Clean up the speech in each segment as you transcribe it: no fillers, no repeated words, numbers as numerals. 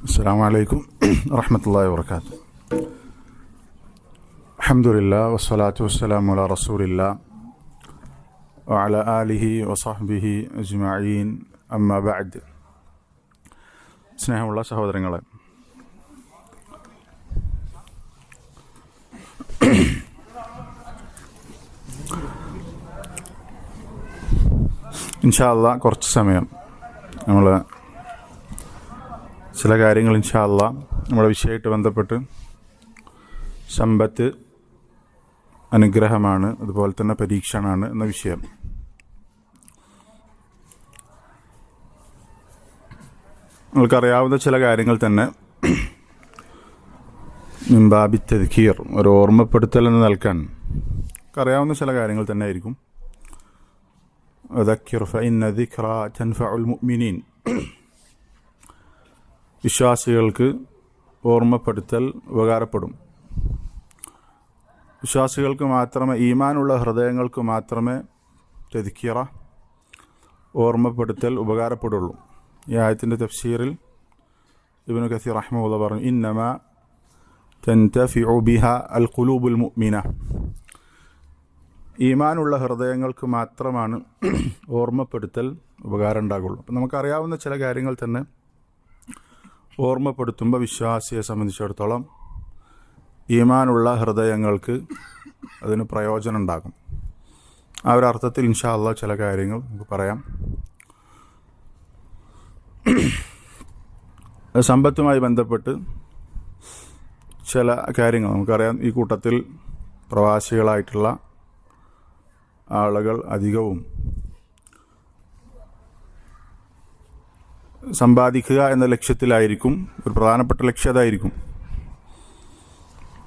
അസ്സലാമു അലൈക്കും വറഹ്മത്തുള്ളാഹി വബറകാതുഹു. അൽഹംദുലില്ലാഹ് വസ്സലാത്തു വസ്സലാമു അലാ റസൂലില്ലാഹ് വഅലാ ആലിഹി വസഹ്ബിഹി അജ്മഈൻ. അമ്മാ ബഅദ്. സ്നേഹമുള്ള സഹോദരങ്ങളെ, ഇൻഷാ അല്ലാഹ് കുറച്ച് സമയം നമ്മൾ ചില കാര്യങ്ങൾ ഇൻഷാ അല്ലാഹ് നമ്മുടെ വിഷയമായിട്ട് ബന്ധപ്പെട്ട് സമ്പത്ത് അനുഗ്രഹമാണ്, അതുപോലെ തന്നെ പരീക്ഷണമാണ് എന്ന വിഷയം. നമ്മൾക്കറിയാവുന്ന ചില കാര്യങ്ങൾ തന്നെ മിൻബാബി തദ്കീർ, ഒരു ഓർമ്മപ്പെടുത്തൽ എന്ന് നൽകാൻ അറിയാവുന്ന ചില കാര്യങ്ങൾ തന്നെ ആയിരിക്കും. വദക്കിർ ഫഇന്ന ദിക്റ തൻഫഉൽ മുഅ്മിനീൻ. വിശ്വാസികൾക്ക് ഓർമ്മപ്പെടുത്തൽ ഉപകാരപ്പെടും. വിശ്വാസികൾക്ക് മാത്രമേ, ഈമാനുള്ള ഹൃദയങ്ങൾക്ക് മാത്രമേ തദ്കിറ, ഓർമ്മപ്പെടുത്തൽ ഉപകാരപ്പെടുള്ളൂ. ഈ ആയത്തിൻ്റെ തഫ്സീറിൽ ഇബ്നു കസീർ റഹിമഹുല്ലാഹ് പറഞ്ഞു, ഇന്നമാ തൻതഫിഉ ബിഹാ അൽ ഖുലൂബുൽ മുഅ്മിന. ഈമാനുള്ള ഹൃദയങ്ങൾക്ക് മാത്രമാണ് ഓർമ്മപ്പെടുത്തൽ ഉപകാരം ഉണ്ടാകുള്ളൂ. അപ്പം നമുക്കറിയാവുന്ന ചില കാര്യങ്ങൾ തന്നെ ഓർമ്മപ്പെടുത്തുമ്പോൾ വിശ്വാസിയെ സംബന്ധിച്ചിടത്തോളം ഈമാനുള്ള ഹൃദയങ്ങൾക്ക് അതിന് പ്രയോജനം ഉണ്ടാകും. ആ ഒരു അർത്ഥത്തിൽ ഇൻഷാ അല്ലാഹ് ചില കാര്യങ്ങൾ നമുക്ക് പറയാം. സമ്പത്തുമായി ബന്ധപ്പെട്ട് ചില കാര്യങ്ങൾ നമുക്കറിയാം. ഈ കൂട്ടത്തിൽ പ്രവാസികളായിട്ടുള്ള ആളുകൾ അധികവും സമ്പാദിക്കുക എന്ന ലക്ഷ്യത്തിലായിരിക്കും. ഒരു പ്രധാനപ്പെട്ട ലക്ഷ്യം അതായിരിക്കും.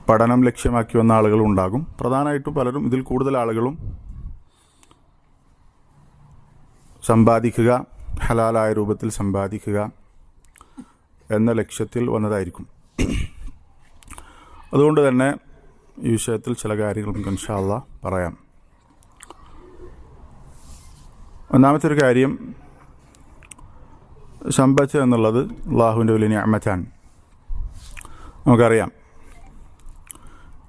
പഠനം ലക്ഷ്യമാക്കി വന്ന ആളുകളും ഉണ്ടാകും. പ്രധാനമായിട്ടും പലരും, ഇതിൽ കൂടുതൽ ആളുകളും സമ്പാദിക്കുക, ഹലാലായ രൂപത്തിൽ സമ്പാദിക്കുക എന്ന ലക്ഷ്യത്തിൽ വന്നതായിരിക്കും. അതുകൊണ്ട് തന്നെ ഈ വിഷയത്തിൽ ചില കാര്യങ്ങൾ നമുക്ക് ഇൻഷാ അല്ലാഹ് പറയാം. ഒന്നാമത്തെ ഒരു കാര്യം, സമ്പത്ത് എന്നുള്ളത് അള്ളാഹുവിൻ്റെ വലിയ നിഅമത്താണ്. നമുക്കറിയാം,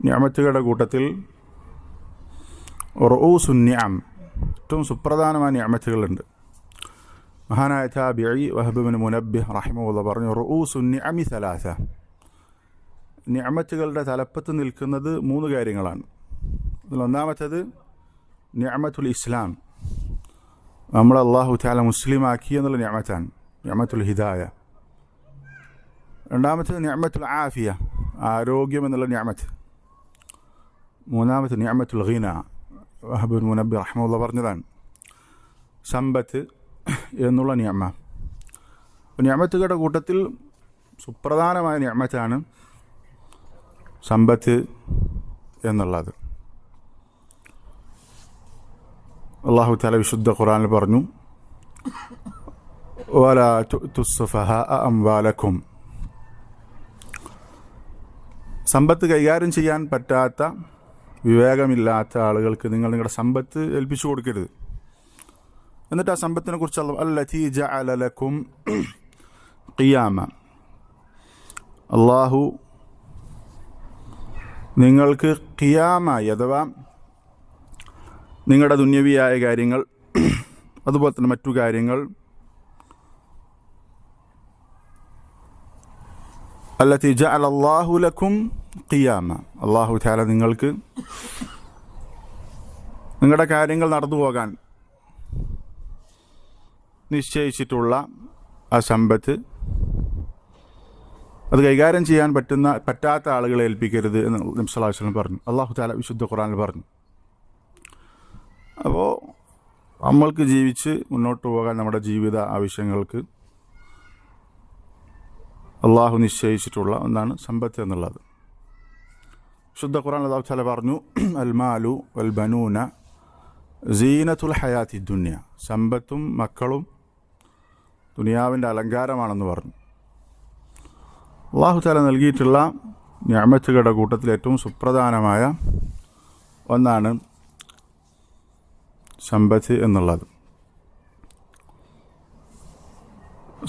നിഅമത്തുകളുടെ കൂട്ടത്തിൽ റഊസുൻ നിഅം, ഏറ്റവും സുപ്രധാനമായ നിഅമത്തുകളുണ്ട്. മഹാനായ താബിഈ വഹബ് ഇബ്നു മുനബ്ബിഹ് റഹിമഹുല്ലാഹ് പറഞ്ഞു, റഊസുൻ നിഅമി സലാസ. നിഅമത്തുകളുടെ തലപ്പത്ത് നിൽക്കുന്നത് മൂന്ന് കാര്യങ്ങളാണ്. അതിലൊന്നാമത്തേത് നിഅമത്തുൽ ഇസ്ലാം, നമ്മൾ അല്ലാഹു തആല മുസ്ലിമാക്കി എന്നുള്ള നിഅമത്താണ്, നിഅമത്തുൽ ഹിദായ. രണ്ടാമത്തേത് നിഅമത്തുൽ ആഫിയ, ആരോഗ്യം എന്നുള്ള നിഅമത്ത്. മൂന്നാമത്തെ നിഅമത്തുൽ ഗിന, വഹബ് ഇബ്നു മുനബ്ബിഹ് റഹിമഹുല്ലാഹ് പറഞ്ഞതാണ് സമ്പത്ത് എന്നുള്ള നിഅമ. നിഅമത്തുകളുടെ കൂട്ടത്തിൽ സുപ്രധാനമായ നിഅമത്താണ് സമ്പത്ത് എന്നുള്ളത്. അല്ലാഹു തആല വിശുദ്ധ ഖുർആനിൽ പറഞ്ഞു, വലാ തുഅ്തു സുഫഹാഅ അംവാലക്കും. സമ്പത്ത് കൈകാര്യം ചെയ്യാൻ പറ്റാത്ത, വിവേകമില്ലാത്ത ആളുകൾക്ക് നിങ്ങൾ നിങ്ങളുടെ സമ്പത്ത് ഏൽപ്പിച്ചു കൊടുക്കരുത്. എന്നിട്ട് ആ സമ്പത്തിനെ കുറിച്ച് അല്ലതീ ജഅല ലക്കും ഖിയാമ, അല്ലാഹു നിങ്ങൾക്ക് ഖിയാമായി, അഥവാ നിങ്ങളുടെ ദുന്യവിയായ കാര്യങ്ങൾ, അതുപോലെ തന്നെ മറ്റു കാര്യങ്ങൾ, അല്ലതീ ജഅല അല്ലാഹു ലക്കും ഖിയാമ, അല്ലാഹു തആല നിങ്ങൾക്ക് നിങ്ങളുടെ കാര്യങ്ങൾ നടന്നു പോകാൻ നിശ്ചയിച്ചിട്ടുള്ള ആ സമ്പത്ത്, അത് കൈകാര്യം ചെയ്യാൻ പറ്റാത്ത ആളുകളെ ഏൽപ്പിക്കരുത് എന്ന് നബി സല്ലല്ലാഹു അലൈഹി വസല്ലം പറഞ്ഞു. അല്ലാഹു തആല വിശുദ്ധ ഖുർആനിൽ പറഞ്ഞു. അപ്പോൾ നമ്മൾക്ക് ജീവിച്ച് മുന്നോട്ട് പോകാൻ, നമ്മുടെ ജീവിത ആവശ്യങ്ങൾക്ക് അള്ളാഹു നിശ്ചയിച്ചിട്ടുള്ള ഒന്നാണ് സമ്പത്ത് എന്നുള്ളത്. വിശുദ്ധ ഖുർആൻ അല്ലാഹു തആല പറഞ്ഞു, അൽ മാലു വൽ ബനൂന സീനത്തുൽ ഹയാത്തി ദുനിയ. സമ്പത്തും മക്കളും ദുനിയാവിൻ്റെ അലങ്കാരമാണെന്ന് പറഞ്ഞു. അല്ലാഹു തആല നൽകിയിട്ടുള്ള നിഅമത്തുകളുടെ കൂട്ടത്തിൽ ഏറ്റവും സുപ്രധാനമായ ഒന്നാണ് സമ്പത്ത് എന്നുള്ളത്.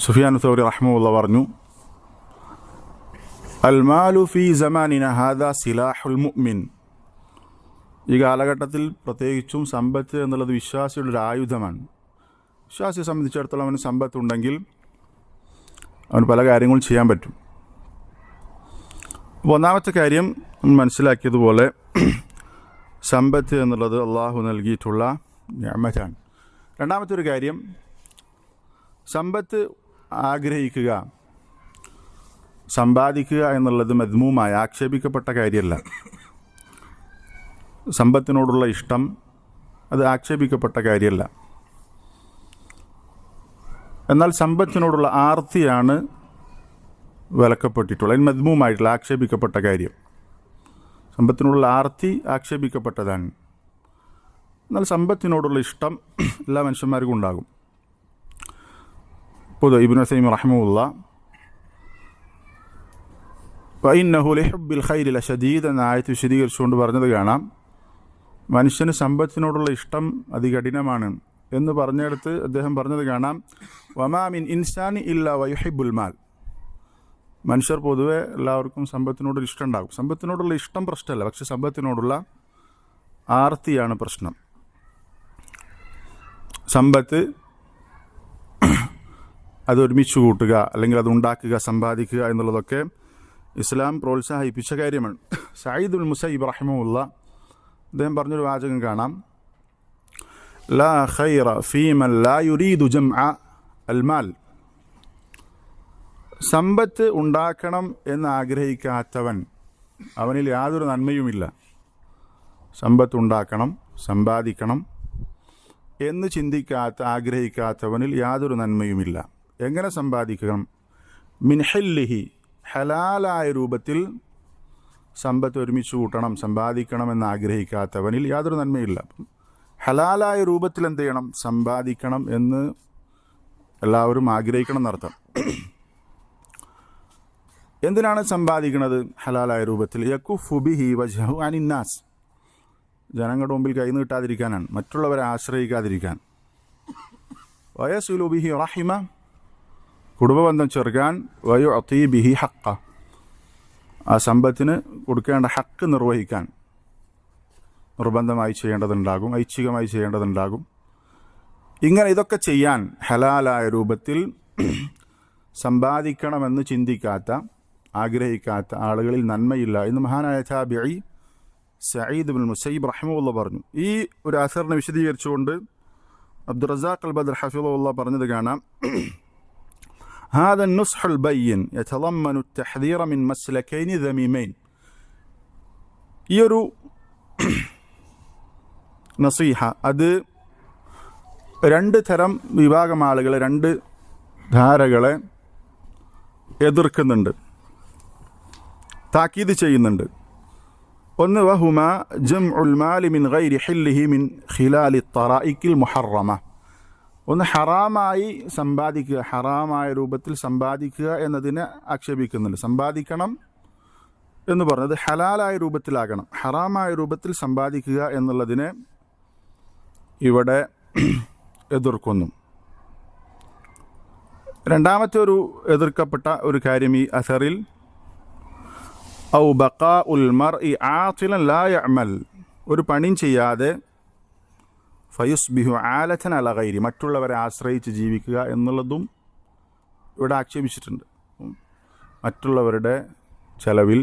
സുഫിയാൻ സൗരി റഹിമഹുല്ലാഹ് പറഞ്ഞു, അൽ മാലു ഫി സമാനിന ഹാദാ സിലാഹുൽ മുഅ്മിൻ. ഈ കാലഘട്ടത്തിൽ പ്രത്യേകിച്ചും സമ്പത്ത് എന്നുള്ളത് വിശ്വാസിയുടെ ഒരു ആയുധമാണ്. വിശ്വാസിയെ സംബന്ധിച്ചിടത്തോളം അവന് സമ്പത്തുണ്ടെങ്കിൽ അവന് പല കാര്യങ്ങളും ചെയ്യാൻ പറ്റും. അപ്പോൾ ഒന്നാമത്തെ കാര്യം മനസ്സിലാക്കിയതുപോലെ സമ്പത്ത് എന്നുള്ളത് അള്ളാഹു നൽകിയിട്ടുള്ള നിഅമത്താണ്. രണ്ടാമത്തെ ഒരു കാര്യം, സമ്പത്ത് ആഗ്രഹിക്കുക, സമ്പാദിക്കുക എന്നുള്ളത് മദ്മൂമായ ആക്ഷേപിക്കപ്പെട്ട കാര്യമല്ല. സമ്പത്തിനോടുള്ള ഇഷ്ടം അത് ആക്ഷേപിക്കപ്പെട്ട കാര്യമല്ല. എന്നാൽ സമ്പത്തിനോടുള്ള ആർത്തിയാണ് വിലക്കപ്പെട്ടിട്ടുള്ളത്. അതിന് മദ്മൂമായിട്ടുള്ള ആക്ഷേപിക്കപ്പെട്ട കാര്യം. സമ്പത്തിനോടുള്ള ആർത്തി ആക്ഷേപിക്കപ്പെട്ടതാണ്. എന്നാൽ സമ്പത്തിനോടുള്ള ഇഷ്ടം എല്ലാ മനുഷ്യന്മാർക്കും ഉണ്ടാകും. പൊതു ഇബ്നു ഉസൈമീൻ റഹിമഹുല്ലാഹ് ഫഇന്നഹു ലിഹുബ്ബിൽ ഖൈരി ലശദീദ് എന്ന ആയത്ത് വിശദീകരിച്ചുകൊണ്ട് പറഞ്ഞത് കാണാം. മനുഷ്യന് സമ്പത്തിനോടുള്ള ഇഷ്ടം അതികഠിനമാണ് എന്ന് പറഞ്ഞെടുത്ത് അദ്ദേഹം പറഞ്ഞത് കാണാം. വമാ മിൻ ഇൻസാനി ഇല്ലാ വയുഹിബ്ബുൽ മാൽ. മനുഷ്യർ പൊതുവെ എല്ലാവർക്കും സമ്പത്തിനോടൊരു ഇഷ്ടം ഉണ്ടാകും. സമ്പത്തിനോടുള്ള ഇഷ്ടം പ്രശ്നമല്ല, പക്ഷെ സമ്പത്തിനോടുള്ള ആർത്തിയാണ് പ്രശ്നം. സമ്പത്ത് അതൊരുമിച്ച് കൂട്ടുക, അല്ലെങ്കിൽ അതുണ്ടാക്കുക, സമ്പാദിക്കുക എന്നുള്ളതൊക്കെ ഇസ്ലാം പ്രോത്സാഹിപ്പിച്ച കാര്യമാണ്. സഈദുൽ മുസയ്യിബ് റഹിമഹുല്ലാഹ് അദ്ദേഹം പറഞ്ഞൊരു വാചകം കാണാം. ലാ ഖൈറ ഫീമൻ ലാ യുരീദു ജംഅ അൽ മാൽ. സമ്പത്ത് ഉണ്ടാക്കണം എന്ന് ആഗ്രഹിക്കാത്തവൻ, അവനിൽ യാതൊരു നന്മയുമില്ല. സമ്പത്ത് ഉണ്ടാക്കണം, സമ്പാദിക്കണം എന്ന് ആഗ്രഹിക്കാത്തവനിൽ യാതൊരു നന്മയുമില്ല. എങ്ങനെ സമ്പാദിക്കണം? മിൻ ഹില്ലിഹി, ഹലാലായ രൂപത്തിൽ സമ്പത്ത് ഒരുമിച്ച് കൂട്ടണം, സമ്പാദിക്കണം എന്ന് ആഗ്രഹിക്കാത്തവനിൽ യാതൊരു നന്മയില്ല. ഹലാലായ രൂപത്തിൽ എന്ത് ചെയ്യണം? സമ്പാദിക്കണം എന്ന് എല്ലാവരും ആഗ്രഹിക്കണം എന്നർത്ഥം. എന്തിനാണ് സമ്പാദിക്കുന്നത്? ഹലാലായ രൂപത്തിൽ. യകുഫു ബിഹി വജ്ഹു അനിന്നാസ്, ജനങ്ങളുടെ മുമ്പിൽ കൈ നീട്ടാതിരിക്കാനാണ്, മറ്റുള്ളവരെ ആശ്രയിക്കാതിരിക്കാൻ. വയസുലു ബിഹി റഹിമ, കുടുംബബന്ധം ചെറുക്കാൻ. വയുഅതി ബിഹി ഹഖ, ആ സമ്പത്തിന് കൊടുക്കേണ്ട ഹക്ക് നിർവഹിക്കാൻ നിർബന്ധമായി ചെയ്യേണ്ടതുണ്ടാകും, ഐച്ഛികമായി ചെയ്യേണ്ടതുണ്ടാകും. ഇങ്ങനെ ഇതൊക്കെ ചെയ്യാൻ ഹലാലായ രൂപത്തിൽ സമ്പാദിക്കണമെന്ന് ചിന്തിക്കാത്ത, ആഗ്രഹിക്കാത്ത ആളുകളിൽ നന്മയില്ല എന്ന് മഹാനായ താബിഈ സഈദ് ഇബ്നുൽ മുസയ്യിബ് റഹിമഹുല്ലാഹ് പറഞ്ഞു. ഈ ഒരു അസറിനെ വിശദീകരിച്ചുകൊണ്ട് അബ്ദുറസാഖ് അൽ ബദർ ഹഫിളഹുല്ലാഹ് പറഞ്ഞത് കാണാം. هذا النصح البين يتضمن التحذير من مسلكين ذميمين. ഈ ഒരു നസീഹ അത് രണ്ട് തരം വിഭാഗം ആളുകളെ, രണ്ട് ധാരകളെ എതിർക്കുന്നുണ്ട്, താക്കീത് ചെയ്യുന്നുണ്ട്. ഒന്ന് വഹുമ ജംഉൽ മാലി മിൻ ഗൈരി ഹില്ലിഹി മിൻ ഖിലാലി തറായിക്കിൽ മുഹറമ. ഒന്ന് ഹറാമായി സമ്പാദിക്കുക, ഹറാമായ രൂപത്തിൽ സമ്പാദിക്കുക എന്നതിനെ ആക്ഷേപിക്കുന്നുണ്ട്. സമ്പാദിക്കണം എന്ന് പറഞ്ഞത് ഹലാലായ രൂപത്തിലാകണം. ഹറാമായ രൂപത്തിൽ സമ്പാദിക്കുക എന്നുള്ളതിനെ ഇവിടെ എതിർക്കുന്നു. രണ്ടാമത്തെ ഒരു എതിർക്കപ്പെട്ട ഒരു കാര്യം ഈ അസറിൽ ഔ ബഖാഉൽ മർഇ ആതിലൻ ലാ യഅമൽ, ഒരു പണിയും ചെയ്യാതെ ഫയുസ്ബിഹു ആലതൻ അല ഗൈരി, മറ്റുള്ളവരെ ആശ്രയിച്ച് ജീവിക്കുക എന്നുള്ളതും ഇവിടെ ആക്ഷേപിച്ചിട്ടുണ്ട്. മറ്റുള്ളവരുടെ ചെലവിൽ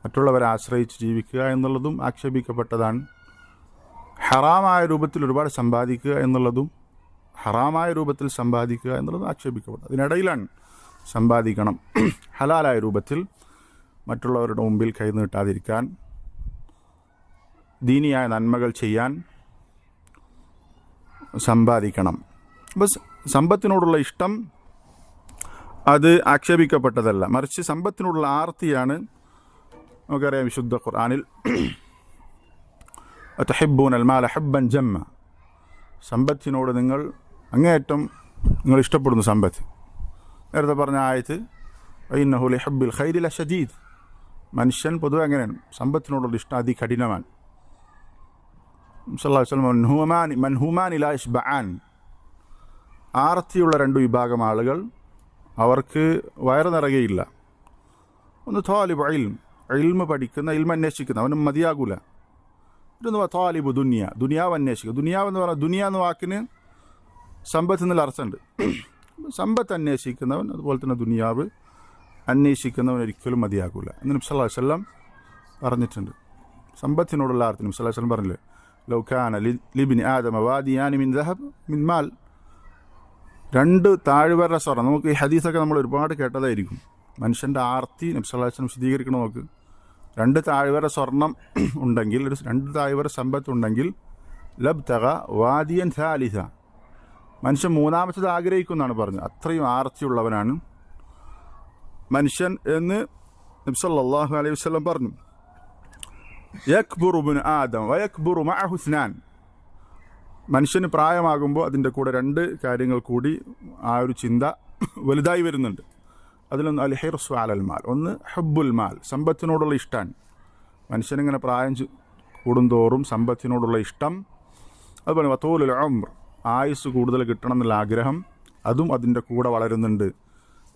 മറ്റുള്ളവരെ ആശ്രയിച്ച് ജീവിക്കുക എന്നുള്ളതും ആക്ഷേപിക്കപ്പെട്ടതാണ്. ഹറാമായ രൂപത്തിൽ ഒരുപാട് സമ്പാദിക്കുക എന്നുള്ളതും, ഹറാമായ രൂപത്തിൽ സമ്പാദിക്കുക എന്നുള്ളതും ആക്ഷേപിക്കപ്പെട്ടത്. അതിനിടയിലാണ് സമ്പാദിക്കണം, ഹലാലായ രൂപത്തിൽ മറ്റുള്ളവരുടെ മുമ്പിൽ കൈനീട്ടാതിരിക്കാൻ, ദീനിയായ നന്മകൾ ചെയ്യാൻ സമ്പാദിക്കണം. അപ്പോൾ സമ്പത്തിനോടുള്ള ഇഷ്ടം അത് ആക്ഷേപിക്കപ്പെട്ടതല്ല, മറിച്ച് സമ്പത്തിനോടുള്ള ആർത്തിയാണ്. നമുക്കറിയാം വിശുദ്ധ ഖുർആനിൽ അതുഹിബ്ബൂനൽ മാല ഹബ്ബൻ ജമ്മ, സമ്പത്തിനോട് നിങ്ങൾ അങ്ങേയറ്റം നിങ്ങൾ ഇഷ്ടപ്പെടുന്നു സമ്പത്ത്. നേരത്തെ പറഞ്ഞ ആയത്ത് ഇന്നഹു ലിഹുബ്ബിൽ ഖൈരി ലശദീദ്, മനുഷ്യൻ പൊതുവെ അങ്ങനെയാണ്, സമ്പത്തിനോടുള്ള ഇഷ്ടം അതികഠിനമാണ്. സല്ലല്ലാഹു അലൈഹി വസല്ലം മൻഹൂമാനി ലാ യശ്ബഅൻ, ആർത്തിയുള്ള രണ്ട് വിഭാഗം ആളുകൾ, അവർക്ക് വയറ് നിറയുകയില്ല. ഒന്ന് താലിബ് ഇൽമ് പഠിക്കുന്ന, ഇൽമ അന്വേഷിക്കുന്ന, അവനും മതിയാകൂല. ഇതൊന്ന് താലിബ് ദുനിയാവ് അന്വേഷിക്കുക. ദുനിയാവ് എന്ന് പറഞ്ഞാൽ ദുനിയ എന്ന വാക്കിന് സമ്പത്ത് എന്നുള്ള അർത്ഥമുണ്ട്. സമ്പത്ത് അന്വേഷിക്കുന്നവൻ, അതുപോലെ തന്നെ ദുനിയാവ് അന്വേഷിക്കുന്നവൻ ഒരിക്കലും മതിയാകൂല എന്ന് നബി സല്ലല്ലാഹു അലൈഹി വസല്ലം പറഞ്ഞിട്ടുണ്ട്. സമ്പത്തിനോടുള്ള അർത്ഥം നബി സല്ലല്ലാഹു അലൈഹി വസല്ലം പറഞ്ഞില്ലേ, ലൗ കാന ലിബ്നി ആദമ വാദിയാനി മിൻ ദഹബ് മിൻ മാൽ, 2 താഴ്വര സ്വർണ്ണം. നമുക്ക് ഈ ഹദീസൊക്കെ നമ്മൾ ഒരുപാട് കേട്ടതായിരിക്കും. മനുഷ്യൻ്റെ ആർത്തി നബി സല്ലല്ലാഹു അലൈഹി വസല്ലം വിശദീകരിക്കണം. നമുക്ക് 2 താഴ്വര സ്വർണം ഉണ്ടെങ്കിൽ, 2 താഴ്വര സമ്പത്ത് ഉണ്ടെങ്കിൽ, ലബ്തഗ വാദിയൻ സാലിസ, മനുഷ്യൻ 3ാമത്തത് ആഗ്രഹിക്കുമെന്നാണ് പറഞ്ഞത്. അത്രയും ആർത്തിയുള്ളവനാണ് മനുഷ്യൻ എന്ന് നബി സല്ലല്ലാഹു അലൈഹി വസല്ലം പറഞ്ഞു. യക്ബുറു ഇബ്നു ആദം വയക്ബുറു മഅഹു ഇസ്നാൻ, മനുഷ്യന് പ്രായമാകുമ്പോൾ അതിൻ്റെ കൂടെ 2 കാര്യങ്ങൾ കൂടി ആ ഒരു ചിന്ത വലുതായി വരുന്നുണ്ട്. അതിലൊന്ന് അൽ ഹിർസു അലൽ മാൽ, ഒന്ന് ഹുബ്ബുൽ മാൽ, സമ്പത്തിനോടുള്ള ഇഷ്ടമാണ്. മനുഷ്യനിങ്ങനെ പ്രായം കൂടുന്തോറും സമ്പത്തിനോടുള്ള ഇഷ്ടം, അതുപോലെ വതൂലുൽ ഉംർ, ആയുസ് കൂടുതൽ കിട്ടണം എന്നുള്ള ആഗ്രഹം, അതും അതിൻ്റെ കൂടെ വളരുന്നുണ്ട്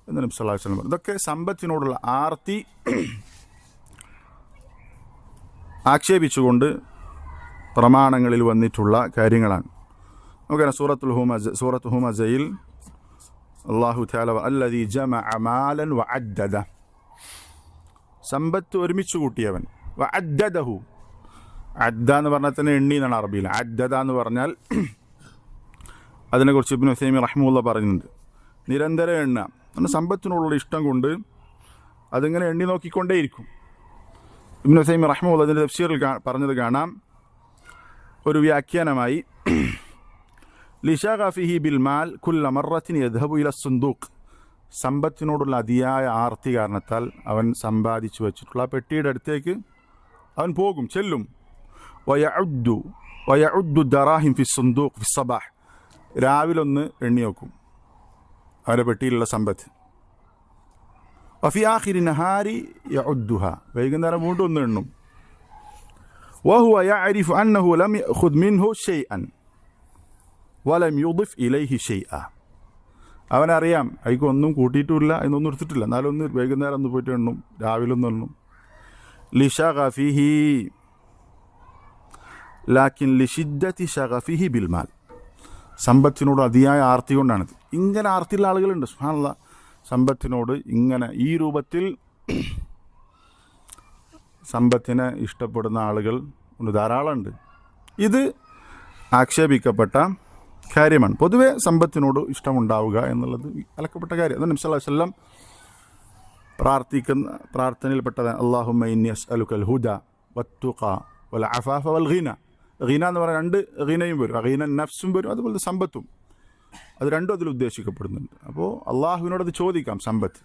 എന്ന് നബി സല്ലല്ലാഹു അലൈഹി വസല്ലം പറഞ്ഞു. ഇതൊക്കെ സമ്പത്തിനോടുള്ള ആർത്തി ആക്ഷേപിച്ചുകൊണ്ട് പ്രമാണങ്ങളിൽ വന്നിട്ടുള്ള കാര്യങ്ങളാണ്. നമുക്കറിയാം സൂറത്തുൽ ഹുമസയിൽ അല്ലാഹു തആല അല്ലദീ ജമഅ മാലൻ വഅദ്ദദ, സമ്പത്ത് ഒരുമിച്ച് കൂട്ടിയവൻ, വഅദ്ദദഹു, അദ്ദ എന്ന് പറഞ്ഞാൽ തന്നെ എണ്ണി എന്നാണ് അറബിയിൽ. അദ്ദദ എന്ന് പറഞ്ഞാൽ അതിനെക്കുറിച്ച് ഇബ്നു ഉസൈമീൻ റഹിമഹുല്ലാഹ് പറയുന്നുണ്ട്, നിരന്തരം എണ്ണ. അങ്ങനെ സമ്പത്തിനോടുള്ള ഇഷ്ടം കൊണ്ട് അതിങ്ങനെ എണ്ണി നോക്കിക്കൊണ്ടേയിരിക്കും. ഇബ്നു ഉസൈമീൻ റഹിമഹുല്ലാഹ് അതിൻ്റെ തഫ്സീറിൽ പറഞ്ഞത് കാണാം, ഒരു വ്യാഖ്യാനമായി, ലിശഗഫിഹി ബിൽ മാൽ കുല്ല മറത്തിൻ യദ്ഹബു ഇല സുന്ദൂഖ്, സമ്പത്തിനോടുള്ള അതിയായ ആർത്തി കാരണത്താൽ അവൻ സമ്പാദിച്ചു വെച്ചിട്ടുള്ള ആ പെട്ടിയുടെ അടുത്തേക്ക് അവൻ പോകും, ചെല്ലും. വയഉദ്ദു ദറാഹിം ഫി സുന്ദൂഖ് ഫി സബാഹ്, രാവിലെ ഒന്ന് എണ്ണി നോക്കും അവൻ്റെ പെട്ടിയിലുള്ള സമ്പത്ത്. വഫി ആഖിരി നഹാരി യഉദ്ദുഹ, വൈകുന്നേരം വീണ്ടും ഒന്ന് എണ്ണും. വഹുവ യഅരിഫു അന്നഹു ലം യഖുദ് മിൻഹു ഷൈഅൻ വലം യുദിഫ് ഇലൈഹി ഷൈഅ, അവനറിയാം അതിക്കൊന്നും കൂട്ടിയിട്ടുമില്ല, എന്നൊന്നും എടുത്തിട്ടില്ല, എന്നാലും ഒന്ന് വൈകുന്നേരം ഒന്ന് പോയിട്ട് എണ്ണും, രാവിലെ ഒന്ന് എണ്ണും. ലിശഗഫിഹി ലാക്കിൻ ലിഷിദ്ദതി ശഗഫിഹി ബിൽ മാൽ, സമ്പത്തിനോട് അതിയായ ആർത്തി കൊണ്ടാണിത്. ഇങ്ങനെ ആർത്തിയുള്ള ആളുകളുണ്ട് സുബ്ഹാനല്ലാഹ്, സമ്പത്തിനോട് ഇങ്ങനെ ഈ രൂപത്തിൽ സമ്പത്തിനെ ഇഷ്ടപ്പെടുന്ന ആളുകൾ ധാരാളമുണ്ട്. ഇത് ആക്ഷേപിക്കപ്പെട്ട കാര്യമാണ്. പൊതുവെ സമ്പത്തിനോട് ഇഷ്ടമുണ്ടാവുക എന്നുള്ളത് അലക്കപ്പെട്ട കാര്യം. അത് നബി സല്ലല്ലാഹു അലൈഹി വസല്ലം പ്രാർത്ഥിക്കുന്ന പ്രാർത്ഥനയിൽപ്പെട്ടത് അല്ലാഹുമ്മ ഇന്നി അസ്അലുക്കൽ ഹുദ വത്തുഖ വൽ അഫാഫ വൽ ഗിന. ഗിന എന്ന് പറഞ്ഞാൽ 2 ഗിനയും വരും, ഗിന നഫ്സും വരും, അതുപോലെ സമ്പത്തും, അത് 2 അതിൽ ഉദ്ദേശിക്കപ്പെടുന്നുണ്ട്. അപ്പോൾ അള്ളാഹുവിനോടത് ചോദിക്കാം സമ്പത്ത്.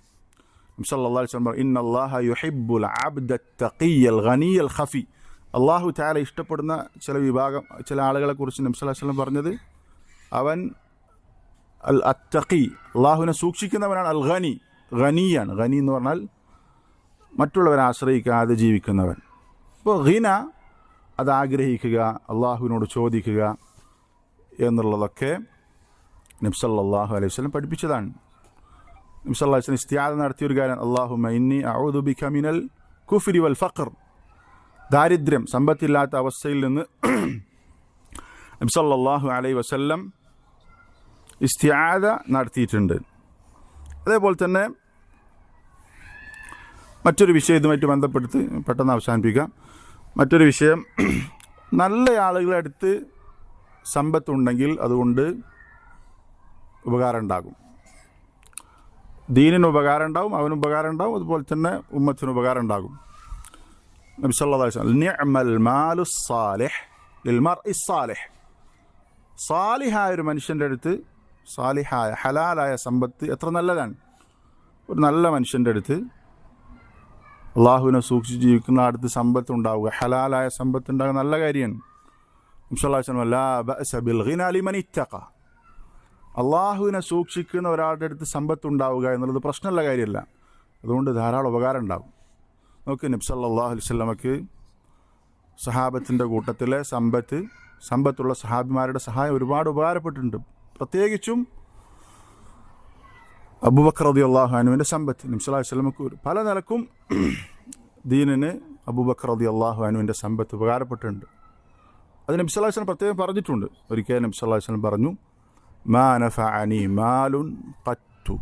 നബി സല്ലല്ലാഹു അലൈഹി വസല്ലം ഇന്നല്ലാഹ യുഹിബ്ബുൽ അബ്ദ തഖിയ്യൽ ഗനിയൽ ഖഫി, അള്ളാഹു തആല ഇഷ്ടപ്പെടുന്ന ചില ആളുകളെ കുറിച്ച് നബി സല്ലല്ലാഹു അലൈഹി വസല്ലം പറഞ്ഞത്, അവൻ അൽ അത്തഖി, അള്ളാഹുവിനെ സൂക്ഷിക്കുന്നവനാണ്, അൽ ഗനി, ഗനിയാണ്. ഗനി എന്ന് പറഞ്ഞാൽ മറ്റുള്ളവരെ ആശ്രയിക്കാതെ ജീവിക്കുന്നവൻ. അപ്പോൾ ഗിന അത് ആഗ്രഹിക്കുക, അള്ളാഹുവിനോട് ചോദിക്കുക എന്നുള്ളതൊക്കെ നബി സല്ലല്ലാഹു അലൈഹി വസല്ലം പഠിപ്പിച്ചതാണ്. നബി സല്ലല്ലാഹു അലൈഹി വസല്ലം ഇസ്തിആദ നടത്തിയൊരു കാര്യം, അല്ലാഹുമ്മ ഇന്നി അഊദു ബിക മിനൽ കുഫ്രി വൽ ഫഖർ, ദാരിദ്ര്യം, സമ്പത്തില്ലാത്ത അവസ്ഥയിൽ നിന്ന് നബി സല്ലല്ലാഹു അലൈഹി വസല്ലം ഇസ്തിആദ നടത്തിയിട്ടുണ്ട്. അതേപോലെ തന്നെ മറ്റൊരു വിഷയം ഇതുമായിട്ട് ബന്ധപ്പെടുത്തി പെട്ടെന്ന് അവസാനിപ്പിക്കാം. മറ്റൊരു വിഷയം, നല്ല ആളുകളെ അടുത്ത് സമ്പത്തുണ്ടെങ്കിൽ അതുകൊണ്ട് ഉപകാരം ഉണ്ടാകും, ദീനിന് ഉപകാരം ഉണ്ടാവും, അവന് ഉപകാരം ഉണ്ടാവും, അതുപോലെ തന്നെ ഉമ്മത്തിന് ഉപകാരം ഉണ്ടാകും. നബി സല്ലല്ലാഹു അലൈഹി വസല്ലം നിഅമൽ മാലു സ്സാലിഹ് ലിൽമർഇ സ്സാലിഹ്, സാലിഹായ ഒരു മനുഷ്യൻ്റെ അടുത്ത്, സാലിഹായ ഹലാലായ സമ്പത്ത് എത്ര നല്ലതാണ്. ഒരു നല്ല മനുഷ്യൻ്റെ അടുത്ത്, അള്ളാഹുവിനെ സൂക്ഷിച്ച് ജീവിക്കുന്ന അടുത്ത് സമ്പത്ത് ഉണ്ടാവുക, ഹലാലായ സമ്പത്ത് ഉണ്ടാകുക നല്ല കാര്യമാണ്. നബി സല്ലല്ലാഹു അലൈഹി വസല്ലം ലാ ബഅസ ബിൽ ഗിനാ ലിമൻ ഇത്തഖ, അള്ളാഹുവിനെ സൂക്ഷിക്കുന്ന ഒരാളുടെ അടുത്ത് സമ്പത്ത് ഉണ്ടാവുക എന്നുള്ളത് പ്രശ്നമുള്ള കാര്യമല്ല, അതുകൊണ്ട് ധാരാളം ഉപകാരം ഉണ്ടാകും. നോക്ക്, നബി സല്ലല്ലാഹു അലൈഹി വസല്ലമക്ക് സഹാബത്തിൻ്റെ കൂട്ടത്തിലെ സമ്പത്തുള്ള സഹാബിമാരുടെ സഹായം ഒരുപാട് ഉപകാരപ്പെട്ടിട്ടുണ്ട്. പ്രത്യേകിച്ചും അബൂബക്കർ റളിയല്ലാഹു അൻഹുവിൻ്റെ സമ്പത്ത് നബി സല്ലല്ലാഹു അലൈഹി വസല്ലമക്ക് പല നിലക്കും ദീനിന് അബൂബക്കർ റളിയല്ലാഹു അൻഹുവിൻ്റെ സമ്പത്ത് ഉപകാരപ്പെട്ടിട്ടുണ്ട്. അത് നബി സല്ലല്ലാഹു അലൈഹി വസല്ലം പ്രത്യേകം പറഞ്ഞിട്ടുണ്ട്. ഒരിക്കൽ നബി സല്ലല്ലാഹു അലൈഹി വസല്ലം പറഞ്ഞു, മാ നഫഅനി മാലുൻ ഖത്തു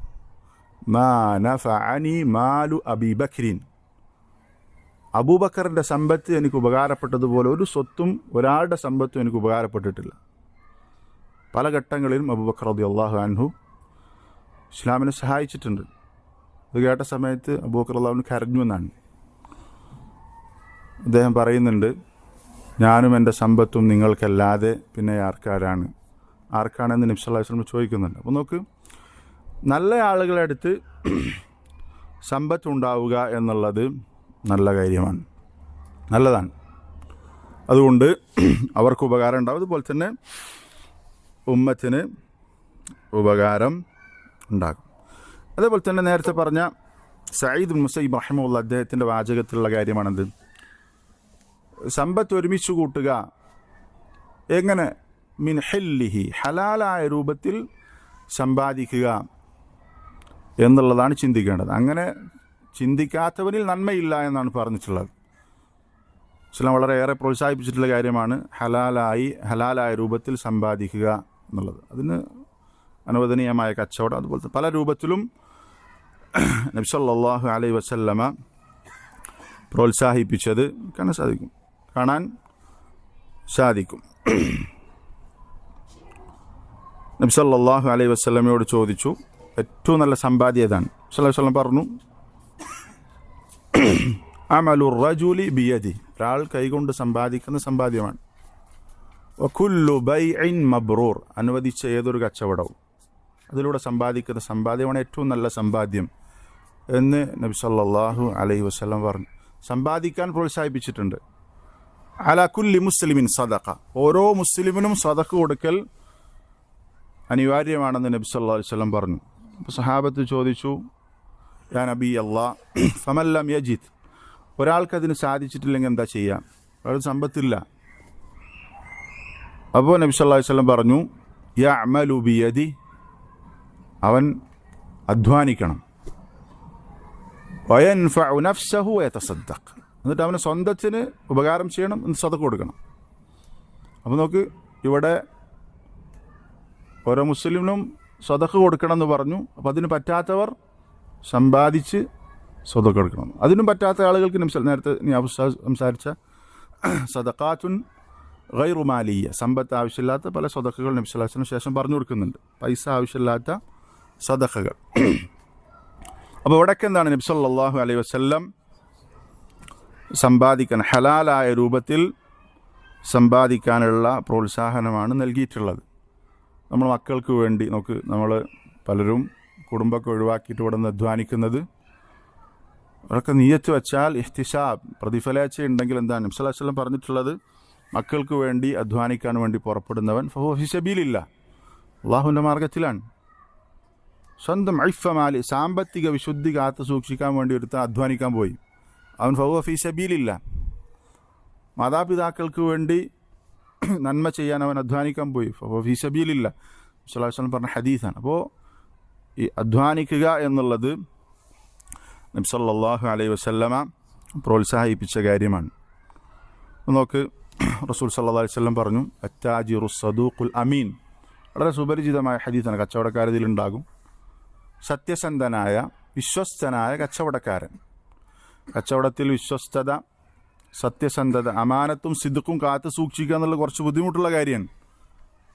മാ നഫഅനി മാലു അബീ ബക്രിൻ. അബൂബക്കറിൻ്റെ സമ്പത്ത് എനിക്ക് ഉപകാരപ്പെട്ടതുപോലെ ഒരു സ്വത്തും ഒരാളുടെ സമ്പത്തും എനിക്ക് ഉപകാരപ്പെട്ടിട്ടില്ല. പല ഘട്ടങ്ങളിലും അബൂബക്കർ റളിയല്ലാഹു അൻഹു ഇസ്ലാമിനെ സഹായിച്ചിട്ടുണ്ട്. ഇത് കേട്ട സമയത്ത് അബൂബക്കർ റളിയല്ലാഹു അൻഹു കരഞ്ഞു എന്നാണ്. അദ്ദേഹം പറയുന്നുണ്ട്, ഞാനും എൻ്റെ സമ്പത്തും നിങ്ങൾക്കല്ലാതെ പിന്നെ ആർക്കാണെന്ന് നബി സല്ലല്ലാഹു അലൈഹി വസല്ലം ചോദിക്കുന്നുണ്ട്. അപ്പോൾ നോക്ക്, നല്ല ആളുകളുടെ അടുത്ത് സമ്പത്തുണ്ടാവുക എന്നുള്ളത് നല്ല കാര്യമാണ്, നല്ലതാണ്. അതുകൊണ്ട് അവർക്ക് ഉപകാരം ഉണ്ടാവും, അതുപോലെ തന്നെ ഉമ്മത്തിന് ഉപകാരം ഉണ്ടാകും. അതേപോലെ തന്നെ നേരത്തെ പറഞ്ഞ സഈദ് ഇബ്നു മുസയ്യിബ് റഹിമഹുല്ലാഹ് അദ്ദേഹത്തിൻ്റെ വാചകത്തിലുള്ള കാര്യമാണെന്ത്? സമ്പത്ത് ഒരുമിച്ച് കൂട്ടുക എങ്ങനെ? മിൻ ഹില്ലിഹി, ഹലാലായ രൂപത്തിൽ സമ്പാദിക്കുക എന്നുള്ളതാണ് ചിന്തിക്കേണ്ടത്. അങ്ങനെ ചിന്തിക്കാത്തവനിൽ നന്മയില്ല എന്നാണ് പറഞ്ഞിട്ടുള്ളത്. ഇസ്ലാം വളരെയേറെ പ്രോത്സാഹിപ്പിച്ചിട്ടുള്ള കാര്യമാണ് ഹലാലായ രൂപത്തിൽ സമ്പാദിക്കുക എന്നുള്ളത്. അതിന് അനുവദനീയമായ കച്ചവടം, അതുപോലത്തെ പല രൂപത്തിലും നബി സല്ലല്ലാഹു അലൈഹി വസല്ലമ പ്രോത്സാഹിപ്പിച്ചത് കാണാൻ സാധിക്കും. നബി സല്ലല്ലാഹു അലൈഹി വസല്ലമയോട് ചോദിച്ചു, ഏറ്റവും നല്ല സമ്പാദ്യം ഏതാണ്? സല്ലല്ലാഹു അലൈഹി വസല്ലം പറഞ്ഞു, അമലു റജുലി ബിയദി, ഒരാൾ കൈകൊണ്ട് സമ്പാദിക്കുന്ന സമ്പാദ്യമാണ്. വകുല്ലു ബൈഇൻ മബ്റൂർ, അനുവദിച്ച ഏതൊരു കച്ചവടവും അതിലൂടെ സമ്പാദിക്കുന്ന സമ്പാദ്യമാണ് ഏറ്റവും നല്ല സമ്പാദ്യം എന്ന് നബി സല്ലല്ലാഹു അലൈഹി വസല്ലം പറഞ്ഞു. സമ്പാദിക്കാൻ പ്രോത്സാഹിപ്പിച്ചിട്ടുണ്ട്. അലാ കുല്ലി മുസ്ലിമിൻ സദഖ, ഓരോ മുസ്ലിമിനും സദഖ കൊടുക്കൽ അനിവാര്യമാണെന്ന് നബി സല്ലല്ലാഹു അലൈഹി വസല്ലം പറഞ്ഞു. അപ്പോൾ സഹാബത്ത് ചോദിച്ചു, യാ നബി അല്ലാഹ് ഫമൻ ലം യജിദ്, ഒരാൾക്കതിന് സാധിച്ചിട്ടില്ലെങ്കിൽ എന്താ ചെയ്യാം? അയാൾക്ക് സമ്പത്തില്ല. അപ്പോൾ നബി സല്ലല്ലാഹു അലൈഹി വസല്ലം പറഞ്ഞു, യഅമലു ബിയദി, അവൻ അധ്വാനിക്കണം. വയൻഫഉ നഫ്സഹു വയതസദ്ദഖ്, എന്നിട്ട് അവന് സ്വന്തത്തിന് ഉപകാരം ചെയ്യണം, എന്നിട്ട് സദഖ കൊടുക്കണം. അപ്പോൾ നോക്ക്, ഇവിടെ ഓരോ മുസ്ലിമിനും സദഖ കൊടുക്കണം എന്ന് പറഞ്ഞു. അപ്പോൾ അതിന് പറ്റാത്തവർ സമ്പാദിച്ച് സദഖ കൊടുക്കണം. അതിനും പറ്റാത്ത ആളുകൾക്ക് നേരത്തെ സംസാരിച്ച സദഖാത്തുൻ ഗൈറു മാലിയ, സമ്പത്ത് ആവശ്യമില്ലാത്ത പല സദഖകൾ നബി സല്ലല്ലാഹു അലൈഹി വസല്ലം ശേഷം പറഞ്ഞു കൊടുക്കുന്നുണ്ട്, പൈസ ആവശ്യമില്ലാത്ത സദഖകൾ. അപ്പോൾ ഇവിടേക്ക് എന്താണ് നബി സല്ലല്ലാഹു അലൈഹി വസല്ലം സമ്പാദിക്കാൻ, ഹലാലായ രൂപത്തിൽ സമ്പാദിക്കാനുള്ള പ്രോത്സാഹനമാണ് നൽകിയിട്ടുള്ളത്. നമ്മൾ മക്കൾക്ക് വേണ്ടി നോക്ക്, നമ്മൾ പലരും കുടുംബമൊക്കെ ഒഴിവാക്കിയിട്ട് ഇവിടെ നിന്ന് അധ്വാനിക്കുന്നത്, അവരൊക്കെ നിയ്യത്ത് വെച്ചാൽ ഇഹ്തിസാബ്, പ്രതിഫലേച്ഛ ഉണ്ടെങ്കിൽ എന്താണ് നബി സല്ലല്ലാഹു അലൈഹി വസല്ലം പറഞ്ഞിട്ടുള്ളത്? മക്കൾക്ക് വേണ്ടി അധ്വാനിക്കാൻ വേണ്ടി പുറപ്പെടുന്നവൻ ഫഹുവ ഫീ സബീലില്ലാഹ്, അള്ളാഹുവിൻ്റെ മാർഗത്തിലാണ്. സ്വന്തം ഇഫ്ഫമാലി, സാമ്പത്തിക വിശുദ്ധി കാത്തു സൂക്ഷിക്കാൻ വേണ്ടി ഒരുത്തൻ അധ്വാനിക്കാൻ പോയി, അവൻ ഫഹുവ ഫീ സബീലില്ലാഹ്. മാതാപിതാക്കൾക്ക് വേണ്ടി നന്മ ചെയ്യാൻ അവൻ അധ്വാനിക്കാൻ പോയി, ഫഹുവ ഫീ സബീലില്ലാഹ്. സല്ലല്ലാഹു അലൈഹി വസല്ലം പറഞ്ഞ ഹദീസാണ്. അപ്പോൾ ഈ അധ്വാനിക്കുക എന്നുള്ളത് നബി സല്ലല്ലാഹു അലൈഹി വസല്ലമ പ്രോത്സാഹിപ്പിച്ച കാര്യമാണ്. നോക്ക്, റസൂൽ സല്ലല്ലാഹു അലൈഹി വസല്ലം പറഞ്ഞു, അത്താജിറു സദൂഖുൽ അമീൻ, വളരെ സുപരിചിതമായ ഹദീസാണ്. കച്ചവടക്കാരതിലുണ്ടാകും സത്യസന്ധനായ വിശ്വസ്തനായ കച്ചവടക്കാരൻ. കച്ചവടത്തിൽ വിശ്വസ്തത, സത്യസന്ധത, അമാനത്തും സിദ്ഖും കാത്തു സൂക്ഷിക്കുക എന്നുള്ളത് കുറച്ച് ബുദ്ധിമുട്ടുള്ള കാര്യമാണ്.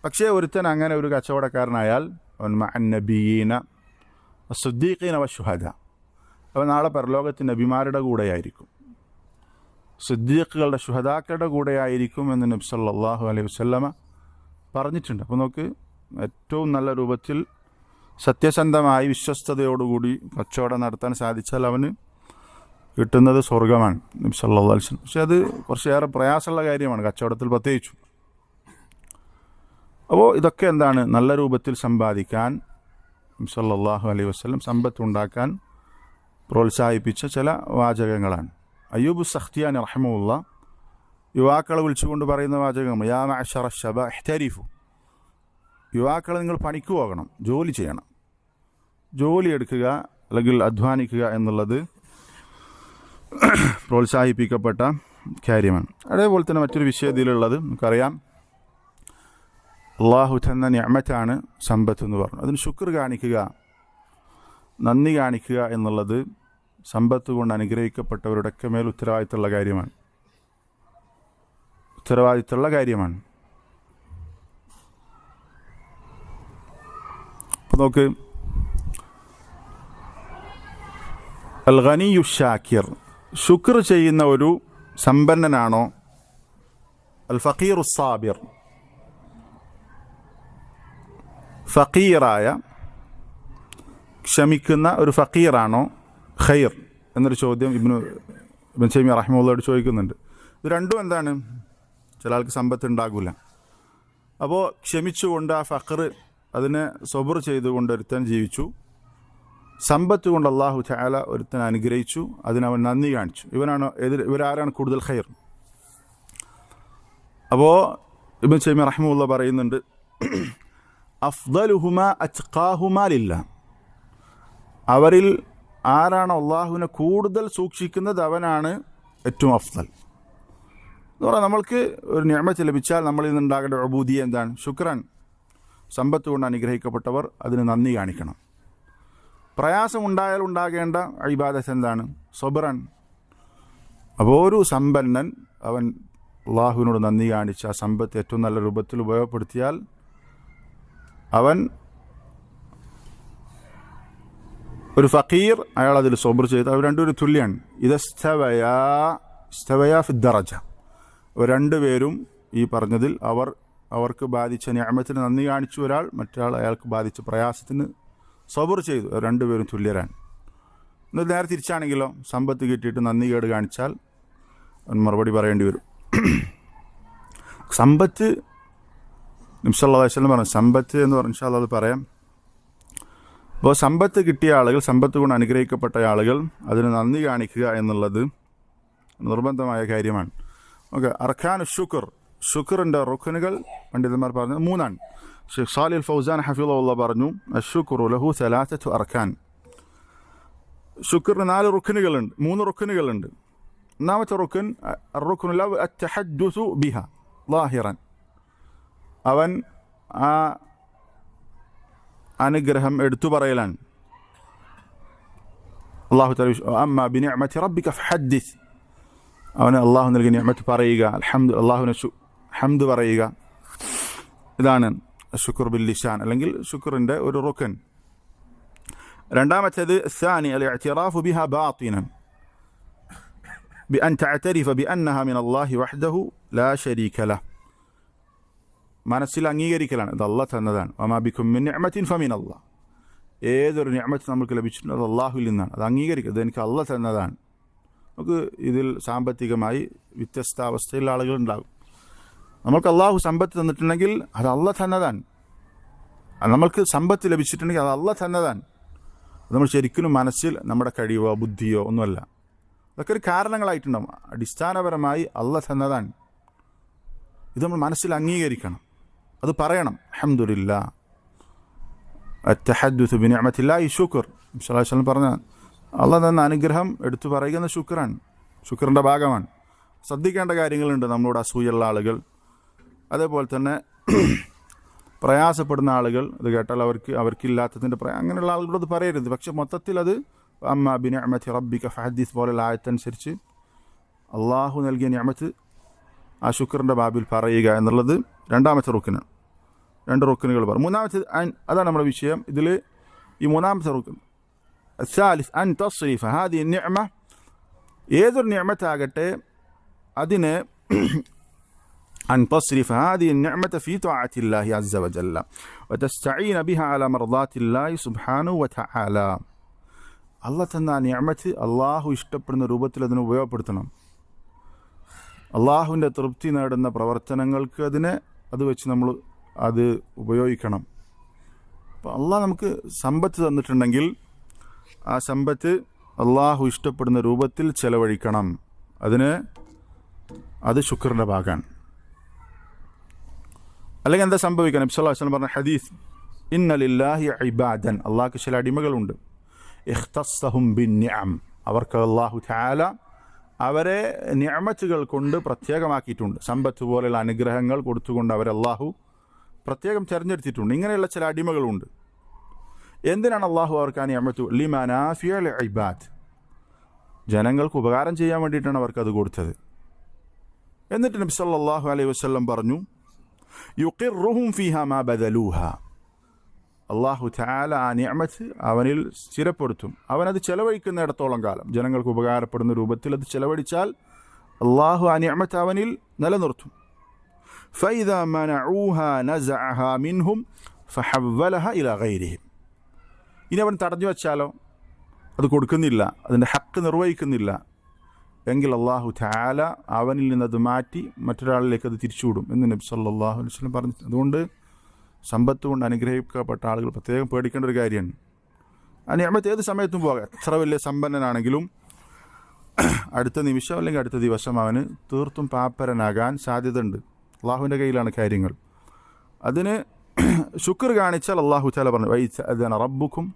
പക്ഷേ ഒരുത്തൻ അങ്ങനെ ഒരു കച്ചവടക്കാരനായാൽ അവൻ മഅൻ നബിയീന വസ്സുദ്ദീഖീന വശുഹദ, അവൻ നാളെ പരലോകത്ത് നബിമാരുടെ കൂടെയായിരിക്കും, സിദ്ദീഖുകളുടെ ശുഹദാക്കളുടെ കൂടെയായിരിക്കും എന്ന് നബി സല്ലല്ലാഹു അലൈഹി വസല്ലമ പറഞ്ഞിട്ടുണ്ട്. അപ്പോൾ നോക്ക്, ഏറ്റവും നല്ല രൂപത്തിൽ സത്യസന്ധമായി വിശ്വസ്തയോടുകൂടി കച്ചവടം നടത്താൻ സാധിച്ചാൽ അവന് കിട്ടുന്നത് സ്വർഗമാണ് നബി സല്ലല്ലാഹു അലൈഹി വസല്ലം. പക്ഷെ അത് കുറച്ചേറെ പ്രയാസമുള്ള കാര്യമാണ്, കച്ചവടത്തിൽ പ്രത്യേകിച്ചും. അപ്പോൾ ഇതൊക്കെ എന്താണ്, നല്ല രൂപത്തിൽ സമ്പാദിക്കാൻ നബി സല്ലല്ലാഹു അലൈഹി വസല്ലം സമ്പത്തുണ്ടാക്കാൻ പ്രോത്സാഹിപ്പിച്ച ചില വാചകങ്ങളാണ്. അയ്യൂബ് സഖ്തിയാനി റഹിമഹുല്ലാഹ് യുവാക്കളെ വിളിച്ചുകൊണ്ട് പറയുന്ന വാചകം, യാ മഅ്ശറ ശബാബ് ഇഹ്തരിഫു, യുവാക്കളെ നിങ്ങൾ പണിക്ക് പോകണം, ജോലി ചെയ്യണം. ജോലിയെടുക്കുക അല്ലെങ്കിൽ അധ്വാനിക്കുക എന്നുള്ളത് പ്രോത്സാഹിപ്പിക്കപ്പെട്ട കാര്യമാണ്. അതേപോലെ തന്നെ മറ്റൊരു വിഷയത്തിലുള്ളത് നമുക്കറിയാം, അള്ളാഹു തന്ന നിഅമത്താണ് സമ്പത്ത് എന്ന് പറഞ്ഞു. അതിന് ശുക്ർ കാണിക്കുക, നന്ദി കാണിക്കുക എന്നുള്ളത് സമ്പത്ത് കൊണ്ട് അനുഗ്രഹിക്കപ്പെട്ടവരുടെയൊക്കെ മേൽ ഉത്തരവാദിത്തമുള്ള കാര്യമാണ്. അപ്പോൾ നോക്ക്, അൽ ഗനിയു ഷാക്കിർ, ശുക്ർ ചെയ്യുന്ന ഒരു സമ്പന്നനാണോ? അൽ ഫഖീറു സാബിർ, ഫഖീറായ ക്ഷമിക്കുന്ന ഒരു ഫഖീറാണോ ഖൈർ എന്നൊരു ചോദ്യം ഇബ്നു തൈമിയ്യ റഹിമഹുള്ളാഹോട് ചോദിക്കുന്നുണ്ട്. ഇത് രണ്ടും എന്താണ്? ചില ആൾക്ക് സമ്പത്ത് ഉണ്ടാകില്ല. അപ്പോൾ ക്ഷമിച്ചുകൊണ്ട് ആ ഫഖർ അതിനെ സബർ ചെയ്തുകൊണ്ട് ഒരുത്തൻ ജീവിച്ചു. സമ്പത്ത് കൊണ്ട് അല്ലാഹു തആല ഒരുത്തൻ അനുഗ്രഹിച്ചു, അതിനവൻ നന്ദി കാണിച്ചു. ഇവരാരാണ് കൂടുതൽ ഖൈർ? അപ്പോൾ ഇബ്നു തൈമിയ്യ റഹിമഹുള്ളാഹ് പറയുന്നുണ്ട്, അഫ്ദലുഹുമാ അത്ഖാഹുമാ ലില്ലാഹ്, അവരിൽ ആരാണ് അള്ളാഹുവിനെ കൂടുതൽ സൂക്ഷിക്കുന്നത് അവനാണ് ഏറ്റവും അഫ്ദൽ എന്ന് പറഞ്ഞാൽ, നമ്മൾക്ക് ഒരു നിഅമത്ത് ലഭിച്ചാൽ നമ്മളിൽ നിന്നുണ്ടാകേണ്ട ഉബൂദിയ എന്താണ്? ശുക്രൻ. സമ്പത്ത് കൊണ്ട് അനുഗ്രഹിക്കപ്പെട്ടവർ അതിന് നന്ദി കാണിക്കണം. പ്രയാസമുണ്ടായാൽ ഉണ്ടാകേണ്ട ഇബാദത്ത് എന്താണ്? സബ്റൻ. അപ്പോൾ ഒരു സമ്പന്നൻ അവൻ അള്ളാഹുവിനോട് നന്ദി കാണിച്ച് ആ സമ്പത്ത് ഏറ്റവും നല്ല രൂപത്തിൽ ഉപയോഗപ്പെടുത്തിയാൽ അവൻ ഒരു ഫഖീർ, അയാൾ അതിൽ സബ്ർ ചെയ്ത് അവർ രണ്ടുപേരും തുല്യാണ്. ഇസ്തവയാ ഫി ദറജ, അവർ രണ്ടുപേരും ഈ പറഞ്ഞതിൽ അവർക്ക് ബാധിച്ച നിഅമത്തിന് നന്ദി കാണിച്ചു ഒരാൾ, മറ്റൊരാൾ അയാൾക്ക് ബാധിച്ച പ്രയാസത്തിന് സബ്ർ ചെയ്തു. അവർ രണ്ടുപേരും തുല്യരാണ്. എന്നാൽ നേരെ തിരിച്ചാണെങ്കിലോ, സമ്പത്ത് കിട്ടിയിട്ട് നന്ദി കേട് കാണിച്ചാൽ അവൻ മറുപടി പറയേണ്ടി വരും. സമ്പത്ത് നബി സല്ലല്ലാഹു അലൈഹി വസല്ലം പറഞ്ഞു, സമ്പത്ത് എന്ന് പറഞ്ഞാൽ ഇൻഷാ അല്ലാഹ് അത് പറയാം. അപ്പോൾ സമ്പത്ത് കിട്ടിയ ആളുകൾ, സമ്പത്ത് കൊണ്ട് അനുഗ്രഹിക്കപ്പെട്ട ആളുകൾ അതിന് നന്ദി കാണിക്കുക എന്നുള്ളത് നിർബന്ധമായ കാര്യമാണ്. ഓക്കെ, അർക്കാനു ശുക്ർ, ശുക്റിൻ്റെ റുക്നുകൾ പണ്ഡിതന്മാർ പറഞ്ഞത് 3. ഷെയ്ഖ് സാലിഹ് അൽ ഫൗസാൻ ഹഫിളഹുല്ലാഹ് പറഞ്ഞു, അശ്ശുക്റു ലഹു സലാസത്തു അർക്കാൻ, ശുക്റിന് 4 റുക്നുകളുണ്ട്, 3 റുക്നുകളുണ്ട്. ഒന്നാമത്തെ റുക്ൻ അർറുക്നുൽ അവ്വൽ അത്തഹദ്ദുസു ബിഹ ളാഹിറൻ, അവൻ ആ അനുഗ്രഹം എടുത്തു പറയലാണ്. അല്ലാഹു തആല അമ്മാ ബിനിഅമതി റബ്ബിക ഫഹദ്ദിസ്, അവന് അള്ളാഹു നൽകിയ നിഅമത്ത് പറയുക, അല്ലാഹുവിനെ ഹംദ് പറയുക. ഇതാണ് ശുക്ർ ബിൽ ലിസാൻ, അല്ലെങ്കിൽ ശുക്റിൻ്റെ ഒരു റുക്ൻ. രണ്ടാമത്തേത് الثاني الاعتراف بها باطنا بأن تعترف بأنها من الله وحده لا شريك له, മനസ്സിൽ അംഗീകരിക്കലാണ്, ഇത് അള്ളാഹ് തന്നതാണ്. വമാ ബികും മിൻ നിഅമത്തിൻ ഫമിൻ അല്ലാഹ്, ഏതൊരു നിഅമത്ത് നമുക്ക് ലഭിച്ചിട്ടുണ്ട് അത് അള്ളാഹുവിൽ നിന്നാണ്. അത് അംഗീകരിക്കുക, ഇത് എനിക്ക് അള്ളാഹ് തന്നതാണ്. നമുക്ക് ഇതിൽ സാമ്പത്തികമായി വ്യത്യസ്ത അവസ്ഥയിലുള്ള ആളുകളുണ്ടാകും. നമ്മൾക്ക് അള്ളാഹു സമ്പത്ത് തന്നിട്ടുണ്ടെങ്കിൽ അത് അള്ളാഹ് തന്നതാണ്. നമ്മൾക്ക് സമ്പത്ത് ലഭിച്ചിട്ടുണ്ടെങ്കിൽ അത് അള്ളാഹ് തന്നതാണ്. നമ്മൾ ശരിക്കും മനസ്സിൽ നമ്മുടെ കഴിവോ ബുദ്ധിയോ ഒന്നുമല്ല, അതൊക്കെ ഒരു കാരണങ്ങളായിട്ടുണ്ടാവും. അടിസ്ഥാനപരമായി അള്ളാഹ് തന്നതാണ്. ഇത് നമ്മൾ മനസ്സിൽ അംഗീകരിക്കണം, അത് പറയണം. അൽഹംദുലില്ലാഹ് അത്തഹദ്ദുസു ബിനിഅമത്തില്ലാഹി ശുക്ർ, നബി സല്ലല്ലാഹു അലൈഹി വസല്ലം പറഞ്ഞ അള്ളാഹ് തന്ന അനുഗ്രഹം എടുത്തു പറയുന്ന ശുക്രാണ്, ശുക്റിൻ്റെ ഭാഗമാണ്. ശ്രദ്ധിക്കേണ്ട കാര്യങ്ങളുണ്ട്. നമ്മളോട് അസൂയുള്ള ആളുകൾ, അതേപോലെ തന്നെ പ്രയാസപ്പെടുന്ന ആളുകൾ, അത് കേട്ടാൽ അവർക്കില്ലാത്തതിൻ്റെ അങ്ങനെയുള്ള ആളുകളോട് അത് പറയരുത്. പക്ഷെ മൊത്തത്തിൽ അത് അമ്മാ ബിനിഅമതി റബ്ബിക ഫഹദ്ദിസ് പോലുള്ള ആയത്തനുസരിച്ച് അള്ളാഹു നൽകിയ നിഅമത്ത് ആ ശുക്റിൻ്റെ ബാബിൽ പറയുക എന്നുള്ളത് രണ്ടാമത്തെ റുക്കിന്. 2 റുക്കിനുകൾ പറയും. മൂന്നാമത്തെ അതാണ് നമ്മുടെ വിഷയം. ഇതിൽ ഈ മൂന്നാമത്തെ റുക്കിൻ الثالث أن تصرف هذه النعمة, ഏതൊരു നിഅമത്താകട്ടെ അതിനെ أن تصرف هذه النعمة في طاعة الله عز وجل وتستعين بها على مرضات الله سبحانه وتعالى. അള്ളാഹ് തന്ന നിഅമത്ത് അള്ളാഹു ഇഷ്ടപ്പെടുന്ന രൂപത്തിൽ അതിനെ ഉപയോഗപ്പെടുത്തണം. അള്ളാഹുവിൻ്റെ തൃപ്തി നേടുന്ന പ്രവർത്തനങ്ങൾക്ക് അത് വെച്ച് നമ്മൾ അത് ഉപയോഗിക്കണം. അപ്പോൾ അള്ളാഹ് നമുക്ക് സമ്പത്ത് തന്നിട്ടുണ്ടെങ്കിൽ ആ സമ്പത്ത് അള്ളാഹു ഇഷ്ടപ്പെടുന്ന രൂപത്തിൽ ചെലവഴിക്കണം. അത് ശുക്റിൻ്റെ ഭാഗമാണ്. അല്ലെങ്കിൽ എന്താ സംഭവിക്കണം? നബി സല്ലല്ലാഹു അലൈഹി വസല്ലം പറഞ്ഞ ഹദീസ്, ഇന്ന ലില്ലാഹി ഇബാദൻ, അള്ളാഹ്ക്ക് ചില അടിമകളുണ്ട്, ഇഖ്തസ്സഹും ബിന്നിഅം, അവർക്ക് അല്ലാഹു തആല അവരെ നിഅമത്തുകൾ കൊണ്ട് പ്രത്യേകമാക്കിയിട്ടുണ്ട്. സമ്പത്ത് പോലെയുള്ള അനുഗ്രഹങ്ങൾ കൊടുത്തുകൊണ്ട് അവരെ അള്ളാഹു പ്രത്യേകം തിരഞ്ഞെടുത്തിട്ടുണ്ട്. ഇങ്ങനെയുള്ള ചില അടിമകളുണ്ട്. എന്തിനാണ് അള്ളാഹു അവർക്ക് ആ നിഅമത്ത്? ലിമനാഫിഅൽ ഇബാദ്, ജനങ്ങൾക്ക് ഉപകാരം ചെയ്യാൻ വേണ്ടിയിട്ടാണ് അവർക്കത് കൊടുത്തത്. എന്നിട്ട് നബി സല്ലല്ലാഹു അലൈഹി വസല്ലം പറഞ്ഞു, യുഖിറുഹും ഫീഹാ മാ ബദലൂഹ, അള്ളാഹു തആല ആ നിഅമത്ത് അവനിൽ സ്ഥിരപ്പെടുത്തും. അവനത് ചെലവഴിക്കുന്നിടത്തോളം കാലം, ജനങ്ങൾക്ക് ഉപകാരപ്പെടുന്ന രൂപത്തിൽ അത് ചെലവഴിച്ചാൽ അള്ളാഹു ആ നിഅമത്ത് അവനിൽ നിലനിർത്തും. ഫഇദാ മനഊഹാ നസഅഹാ മിൻഹും ഫഹവ്വലഹാ ഇലാ ഗൈരിഹിം, ഇനി അവൻ തടഞ്ഞു വച്ചാലോ, അത് കൊടുക്കുന്നില്ല, അതിൻ്റെ ഹക്ക് നിർവഹിക്കുന്നില്ല എങ്കിൽ അള്ളാഹു തആല അവനിൽ നിന്നത് മാറ്റി മറ്റൊരാളിലേക്ക് അത് തിരിച്ചുവിടും എന്ന് നബി സല്ലല്ലാഹു അലൈഹി വസല്ലം പറഞ്ഞു. അതുകൊണ്ട് സമ്പത്ത് കൊണ്ട് അനുഗ്രഹിക്കപ്പെട്ട ആളുകൾ പ്രത്യേകം പേടിക്കേണ്ട ഒരു കാര്യമാണ്. ആ നിഅമത്ത് ഏത് സമയത്തും പോകാം. എത്ര വലിയ സമ്പന്നനാണെങ്കിലും അടുത്ത നിമിഷം അല്ലെങ്കിൽ അടുത്ത ദിവസം അവന് തീർത്തും പാപ്പരനാകാൻ സാധ്യതയുണ്ട്. അള്ളാഹുവിൻ്റെ കയ്യിലാണ് കാര്യങ്ങൾ. അതിന് ശുക്ർ കാണിച്ചാൽ അള്ളാഹു തആല പറഞ്ഞു, വഇദ റബ്ബുക്കും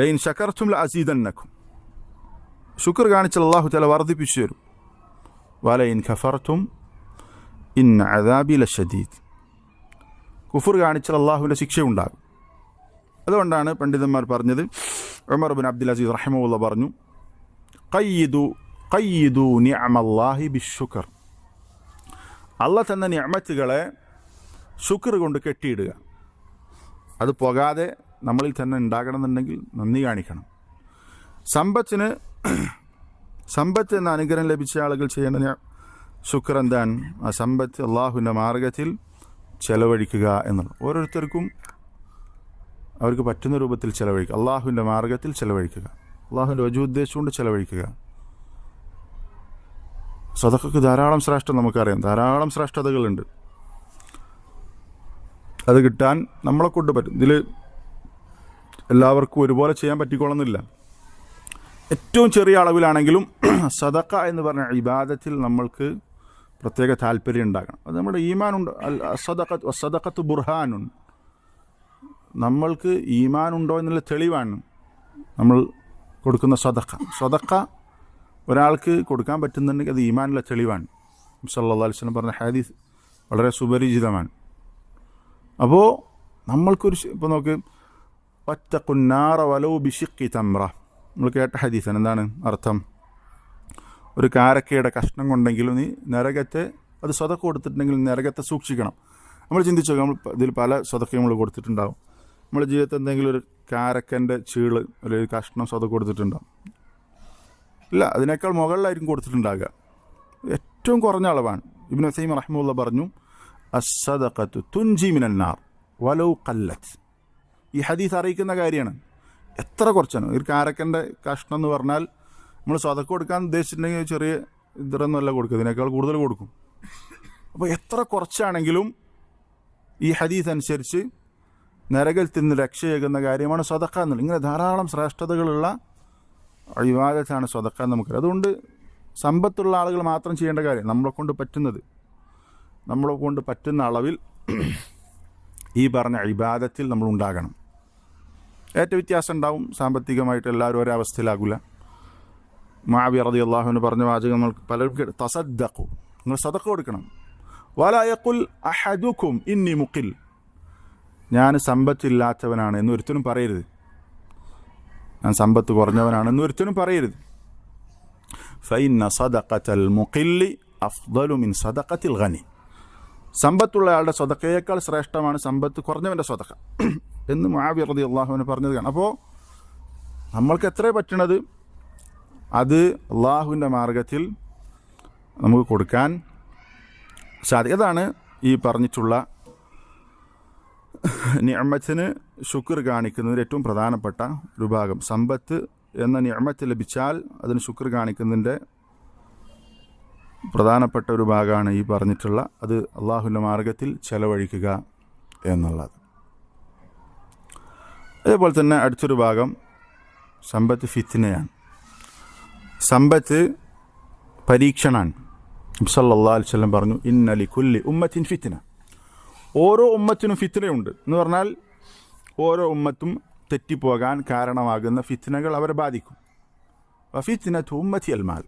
ലൈൻ ശകർതും ലഅസീദന്നക്കും, ശുക്ർ കാണിച്ചാൽ അള്ളാഹു തആല വർദ്ധിപ്പിച്ചു തരും. വലൈൻ കഫർതും ഇന്ന അദാബി ലശദീദ്, കുഫർ കാണിച്ചാൽ അള്ളാഹുവിൻ്റെ ശിക്ഷയുണ്ടാകും. അതുകൊണ്ടാണ് പണ്ഡിതന്മാർ പറഞ്ഞത്, ഉമർ ഇബ്നു അബ്ദുൽ അസീസ് റഹിമഹുല്ലാഹ് പറഞ്ഞു, ഖയ്യിദു നിഅമല്ലാഹി ബിശ്ശുക്ർ, അള്ളാഹ് തന്ന നിഅമത്തുകളെ ശുക്ർ കൊണ്ട് കെട്ടിയിടുക. അത് പോകാതെ നമ്മളിൽ തന്നെ ഉണ്ടാകണമെന്നുണ്ടെങ്കിൽ നന്ദി കാണിക്കണം. സമ്പത്ത് എന്ന അനുഗ്രഹം ലഭിച്ച ആളുകൾ ചെയ്യേണ്ട ശുക്ർ എന്താണ്? ആ സമ്പത്ത് അള്ളാഹുവിൻ്റെ മാർഗത്തിൽ ചെലവഴിക്കുക എന്നുള്ളത്. ഓരോരുത്തർക്കും അവർക്ക് പറ്റുന്ന രൂപത്തിൽ ചെലവഴിക്കുക, അള്ളാഹുവിൻ്റെ മാർഗത്തിൽ ചെലവഴിക്കുക, അള്ളാഹുവിൻ്റെ വജൂഹ് ഉദ്ദേശിച്ചുകൊണ്ട് ചെലവഴിക്കുക. സദഖക്ക് ധാരാളം ശ്രേഷ്ഠത നമുക്കറിയാം, ധാരാളം ശ്രേഷ്ഠതകളുണ്ട്. അത് കിട്ടാൻ നമ്മളെ കൊണ്ട് പറ്റും. ഇതിൽ എല്ലാവർക്കും ഒരുപോലെ ചെയ്യാൻ പറ്റിക്കൊള്ളുന്നില്ല. ഏറ്റവും ചെറിയ അളവിലാണെങ്കിലും സദഖ എന്ന് പറഞ്ഞ ഇബാദത്തിൽ നമ്മൾക്ക് പ്രത്യേക താല്പര്യം ഉണ്ടാകണം. അത് നമ്മുടെ ഈമാനുണ്ട്. സദഖത്ത് ബുർഹാനുണ്ട്, നമ്മൾക്ക് ഈമാനുണ്ടോ എന്നുള്ള തെളിവാണ് നമ്മൾ കൊടുക്കുന്ന സദഖ ഒരാൾക്ക് കൊടുക്കാൻ പറ്റുന്നുണ്ടെങ്കിൽ അത് ഈമാനുള്ള തെളിവാണ്. സല്ലല്ലാഹു അലൈഹി വസല്ലം പറഞ്ഞ ഹദീസ് വളരെ സുപരിചിതമാണ്. അപ്പോൾ നമ്മൾക്കൊരു, ഇപ്പോൾ നോക്ക്, വത്തഖുന്നാറ വലൗ ബിശിഖ്ഖി തംറ, നമ്മൾ കേട്ട ഹദീസാണ്. എന്താണ് അർത്ഥം? ഒരു കാരക്കയുടെ കഷ്ണം കൊണ്ടെങ്കിലും നീ നരകത്തെ, അത് സദഖ കൊടുത്തിട്ടുണ്ടെങ്കിൽ നരകത്തെ സൂക്ഷിക്കണം. നമ്മൾ ചിന്തിച്ചു, നമ്മൾ ഇതിൽ പല സദഖയും നമ്മൾ കൊടുത്തിട്ടുണ്ടാവും. നമ്മുടെ ജീവിതത്തിൽ എന്തെങ്കിലും ഒരു കാരക്കൻ്റെ ചീള് അല്ലെങ്കിൽ കഷ്ണം സദഖ കൊടുത്തിട്ടുണ്ടാവും. ഇല്ല, അതിനേക്കാൾ മുകളിലായിരിക്കും കൊടുത്തിട്ടുണ്ടാകുക. ഏറ്റവും കുറഞ്ഞ അളവാണ്. ഇബ്നു ഉസൈമീൻ റഹിമഹുല്ലാഹ് പറഞ്ഞു, അസ്സദഖത്തു തുൻജി മിനന്നാർ വലൗ ഖല്ലത്ത്. ഈ ഹദീസ് അറിയിക്കുന്ന കാര്യമാണ്. എത്ര കുറച്ചാണ് ഒരു കാരക്കൻ്റെ കഷ്ണം എന്ന് പറഞ്ഞാൽ, നമ്മൾ സദഖ കൊടുക്കാൻ ഉദ്ദേശിച്ചിട്ടുണ്ടെങ്കിൽ ചെറിയ ഇത്രയൊന്നുമല്ല കൊടുക്കുക, ഇതിനേക്കാൾ കൂടുതൽ കൊടുക്കും. അപ്പോൾ എത്ര കുറച്ചാണെങ്കിലും ഈ ഹദീസ് അനുസരിച്ച് നരകത്തിൽ നിന്ന് രക്ഷയേകുന്ന കാര്യമാണ് സദഖ എന്നുള്ളത്. ഇങ്ങനെ ധാരാളം ശ്രേഷ്ഠതകളുള്ള ഇബാദത്താണ് സദഖ എന്ന് നമുക്കറിയാം. അതുകൊണ്ട് സമ്പത്തുള്ള ആളുകൾ മാത്രം ചെയ്യേണ്ട കാര്യം, നമ്മളെ കൊണ്ട് പറ്റുന്ന അളവിൽ ഈ പറഞ്ഞ ഇബാദത്തിൽ നമ്മൾ ഉണ്ടാകണം. ഏറ്റവും വ്യത്യാസം ഉണ്ടാവും. സാമ്പത്തികമായിട്ട് എല്ലാവരും ഒരേ അവസ്ഥയിലാകില്ല. മുആവിയ റളിയല്ലാഹു അൻഹു പറഞ്ഞ വാചകം നമ്മൾ പലർക്കും, തസദ്ദഖു, നിങ്ങൾ സദഖ കൊടുക്കണം. വലാ യഖുൽ അഹദുക്കും ഇന്നി മുഖിൽ, ഞാൻ സമ്പത്തില്ലാത്തവനാണ് എന്നൊരുത്തനും പറയരുത്. ഞാൻ സമ്പത്ത് കുറഞ്ഞവനാണ് എന്നൊരുത്തനും പറയരുത്. ഫഇന്ന സദഖത്തൽ മുഖില്ലി അഫ്ദലു മിൻ സദഖത്തിൽ ഗനി, സമ്പത്തുള്ള ആളുടെ സദഖയേക്കാൾ ശ്രേഷ്ഠമാണ് സമ്പത്ത് കുറഞ്ഞവൻ്റെ സദഖ എന്ന് മുആവിയ റളിയല്ലാഹു അൻഹു പറഞ്ഞത് കാണാം. അപ്പോൾ നമ്മൾക്ക് എത്ര പറ്റണത് അത് അള്ളാഹുവിൻ്റെ മാർഗത്തിൽ നമുക്ക് കൊടുക്കാൻ സാധിക്കും. അതാണ് ഈ പറഞ്ഞിട്ടുള്ള നിഅമത്തിന് ശുക്ർ കാണിക്കുന്നതിൽ ഏറ്റവും പ്രധാനപ്പെട്ട ഒരു ഭാഗം. സമ്പത്ത് എന്ന നിഅമത്ത് ലഭിച്ചാൽ അതിന് ശുക്ർ കാണിക്കുന്നതിൻ്റെ പ്രധാനപ്പെട്ട ഒരു ഭാഗമാണ് ഈ പറഞ്ഞിട്ടുള്ള അത് അള്ളാഹുവിൻ്റെ മാർഗത്തിൽ ചെലവഴിക്കുക എന്നുള്ളത്. അതേപോലെ തന്നെ അടുത്തൊരു ഭാഗം സമ്പത്ത് ഫിത്നയാണ്. സമ്പത്ത് പരീക്ഷണാണ്. നബി സല്ലല്ലാഹു അലൈഹി വസല്ലം പറഞ്ഞു, ഇന്ന ലികുല്ലി ഉമ്മത്തിൻ ഫിത്ന, ഓരോ ഉമ്മത്തിനും ഫിത്നയുണ്ട് എന്ന് പറഞ്ഞാൽ ഓരോ ഉമ്മത്തും തെറ്റിപ്പോകാൻ കാരണമാകുന്ന ഫിത്നകൾ അവരെ ബാധിക്കും. ഫിത്നത്തു ഉമ്മത്തി അൽ മാൽ,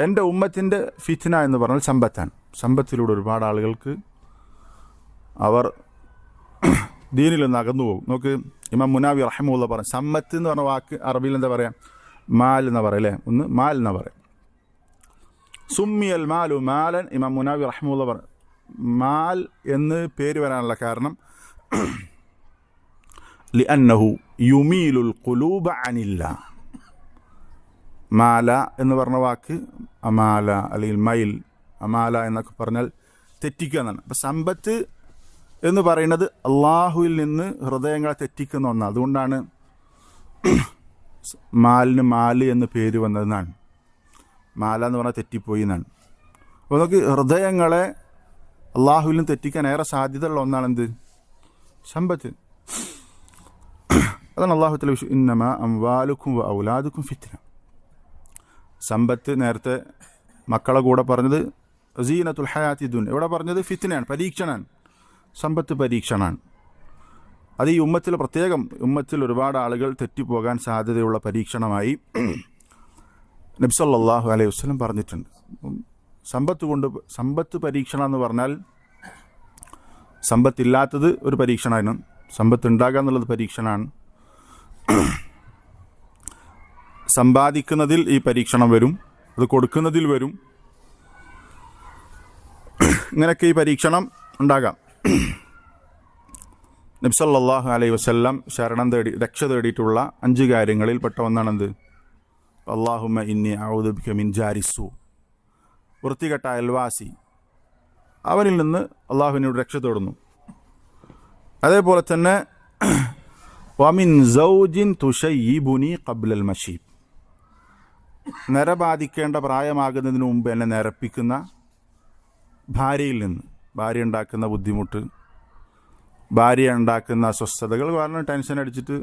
എൻ്റെ ഉമ്മത്തിൻ്റെ ഫിത്ന എന്ന് പറഞ്ഞാൽ സമ്പത്താണ്. സമ്പത്തിലൂടെ ഒരുപാട് ആളുകൾക്ക് അവർ ദീനിൽ നിന്ന് അകന്നു പോകും. നോക്ക്, ഇമാം മുനാവി റഹിമഹുല്ലാ പറഞ്ഞു, സമ്പത്ത് എന്ന് പറഞ്ഞ വാക്ക് അറബിയിൽ എന്താ പറയുക? മാൽ എന്ന് പറയാം അല്ലേ? ഒന്ന് മാൽ എന്ന് പറയാം. സുമ്മിയൽ മാലു മാലൻ. ഇമാം മുനാവി റഹിമഹുല്ലാ പറഞ്ഞു, മാൽ എന്ന് പേര് വരാനുള്ള കാരണം ലിഅന്നഹു യുമീലുൽ ഖുലൂബ അനില്ലാ. മാല എന്ന് പറഞ്ഞ വാക്ക് അമാല അല്ലെങ്കിൽ മൈൽ, അമാല എന്നൊക്കെ പറഞ്ഞാൽ തെറ്റിക്കുക എന്നാണ്. അപ്പം സമ്പത്ത് എന്ന് പറയുന്നത് അള്ളാഹുവിൽ നിന്ന് ഹൃദയങ്ങളെ തെറ്റിക്കുന്ന ഒന്നാണ്. അതുകൊണ്ടാണ് മാലിന് മാല് എന്ന് പേര് വന്നതെന്നാണ്. മാല എന്ന് പറഞ്ഞാൽ തെറ്റിപ്പോയി എന്നാണ്. അപ്പോൾ നമുക്ക് ഹൃദയങ്ങളെ അള്ളാഹുവിൽ നിന്ന് തെറ്റിക്കാൻ ഏറെ സാധ്യതയുള്ള ഒന്നാണ് എന്ത്? സമ്പത്ത്. അതാണ് അള്ളാഹു തആല ഇന്നമാ അംവാലുക്കും വ ഔലാദുക്കും ഫിത്ന. സമ്പത്ത് നേരത്തെ മക്കളെ കൂടെ പറഞ്ഞത് സീനത്തുൽ ഹയാത്തി ദുനിയ, ഇവിടെ പറഞ്ഞത് ഫിത്നയാണ്, പരീക്ഷണമാണ്. സമ്പത്ത് പരീക്ഷണമാണ്. അത് ഈ ഉമ്മത്തിൽ പ്രത്യേകം ഉമ്മത്തിൽ ഒരുപാട് ആളുകൾ തെറ്റിപ്പോകാൻ സാധ്യതയുള്ള പരീക്ഷണമായി നബി സല്ലല്ലാഹു അലൈഹി വസല്ലം പറഞ്ഞിട്ടുണ്ട്. സമ്പത്ത് പരീക്ഷണം എന്ന് പറഞ്ഞാൽ സമ്പത്തില്ലാത്തത് ഒരു പരീക്ഷണമാണ്, സമ്പത്ത് ഉണ്ടാകുക എന്നുള്ളത് പരീക്ഷണമാണ്. സമ്പാദിക്കുന്നതിൽ ഈ പരീക്ഷണം വരും, അത് കൊടുക്കുന്നതിൽ വരും. ഇങ്ങനെയൊക്കെ ഈ പരീക്ഷണം ഉണ്ടാകാം. നബി സല്ലല്ലാഹു അലൈഹി വസല്ലം രക്ഷ തേടിയിട്ടുള്ള 5 കാര്യങ്ങളിൽ പെട്ട ഒന്നാണെന്ത്? അല്ലാഹുമ്മ ഇന്നി അഊദു ബിക മിൻ ജാരിസ്സൂ, വൃത്തികെട്ട അയൽവാസി, അവനിൽ നിന്ന് അള്ളാഹുവിനോട് രക്ഷ തേടുന്നു. അതേപോലെ തന്നെ വമിൻ സൗജിൻ തുശയ്യിബുനി ഖബ്ലൽ മശീബ്, നര ബാധിക്കേണ്ട പ്രായമാകുന്നതിന് മുമ്പ് എന്നെ നിരപ്പിക്കുന്ന ഭാര്യയിൽ നിന്ന്, ഭാര്യ ഉണ്ടാക്കുന്ന ബുദ്ധിമുട്ട്, ഭാര്യ ഉണ്ടാക്കുന്ന അസ്വസ്ഥതകൾ കാരണം ടെൻഷൻ അടിച്ചിട്ട്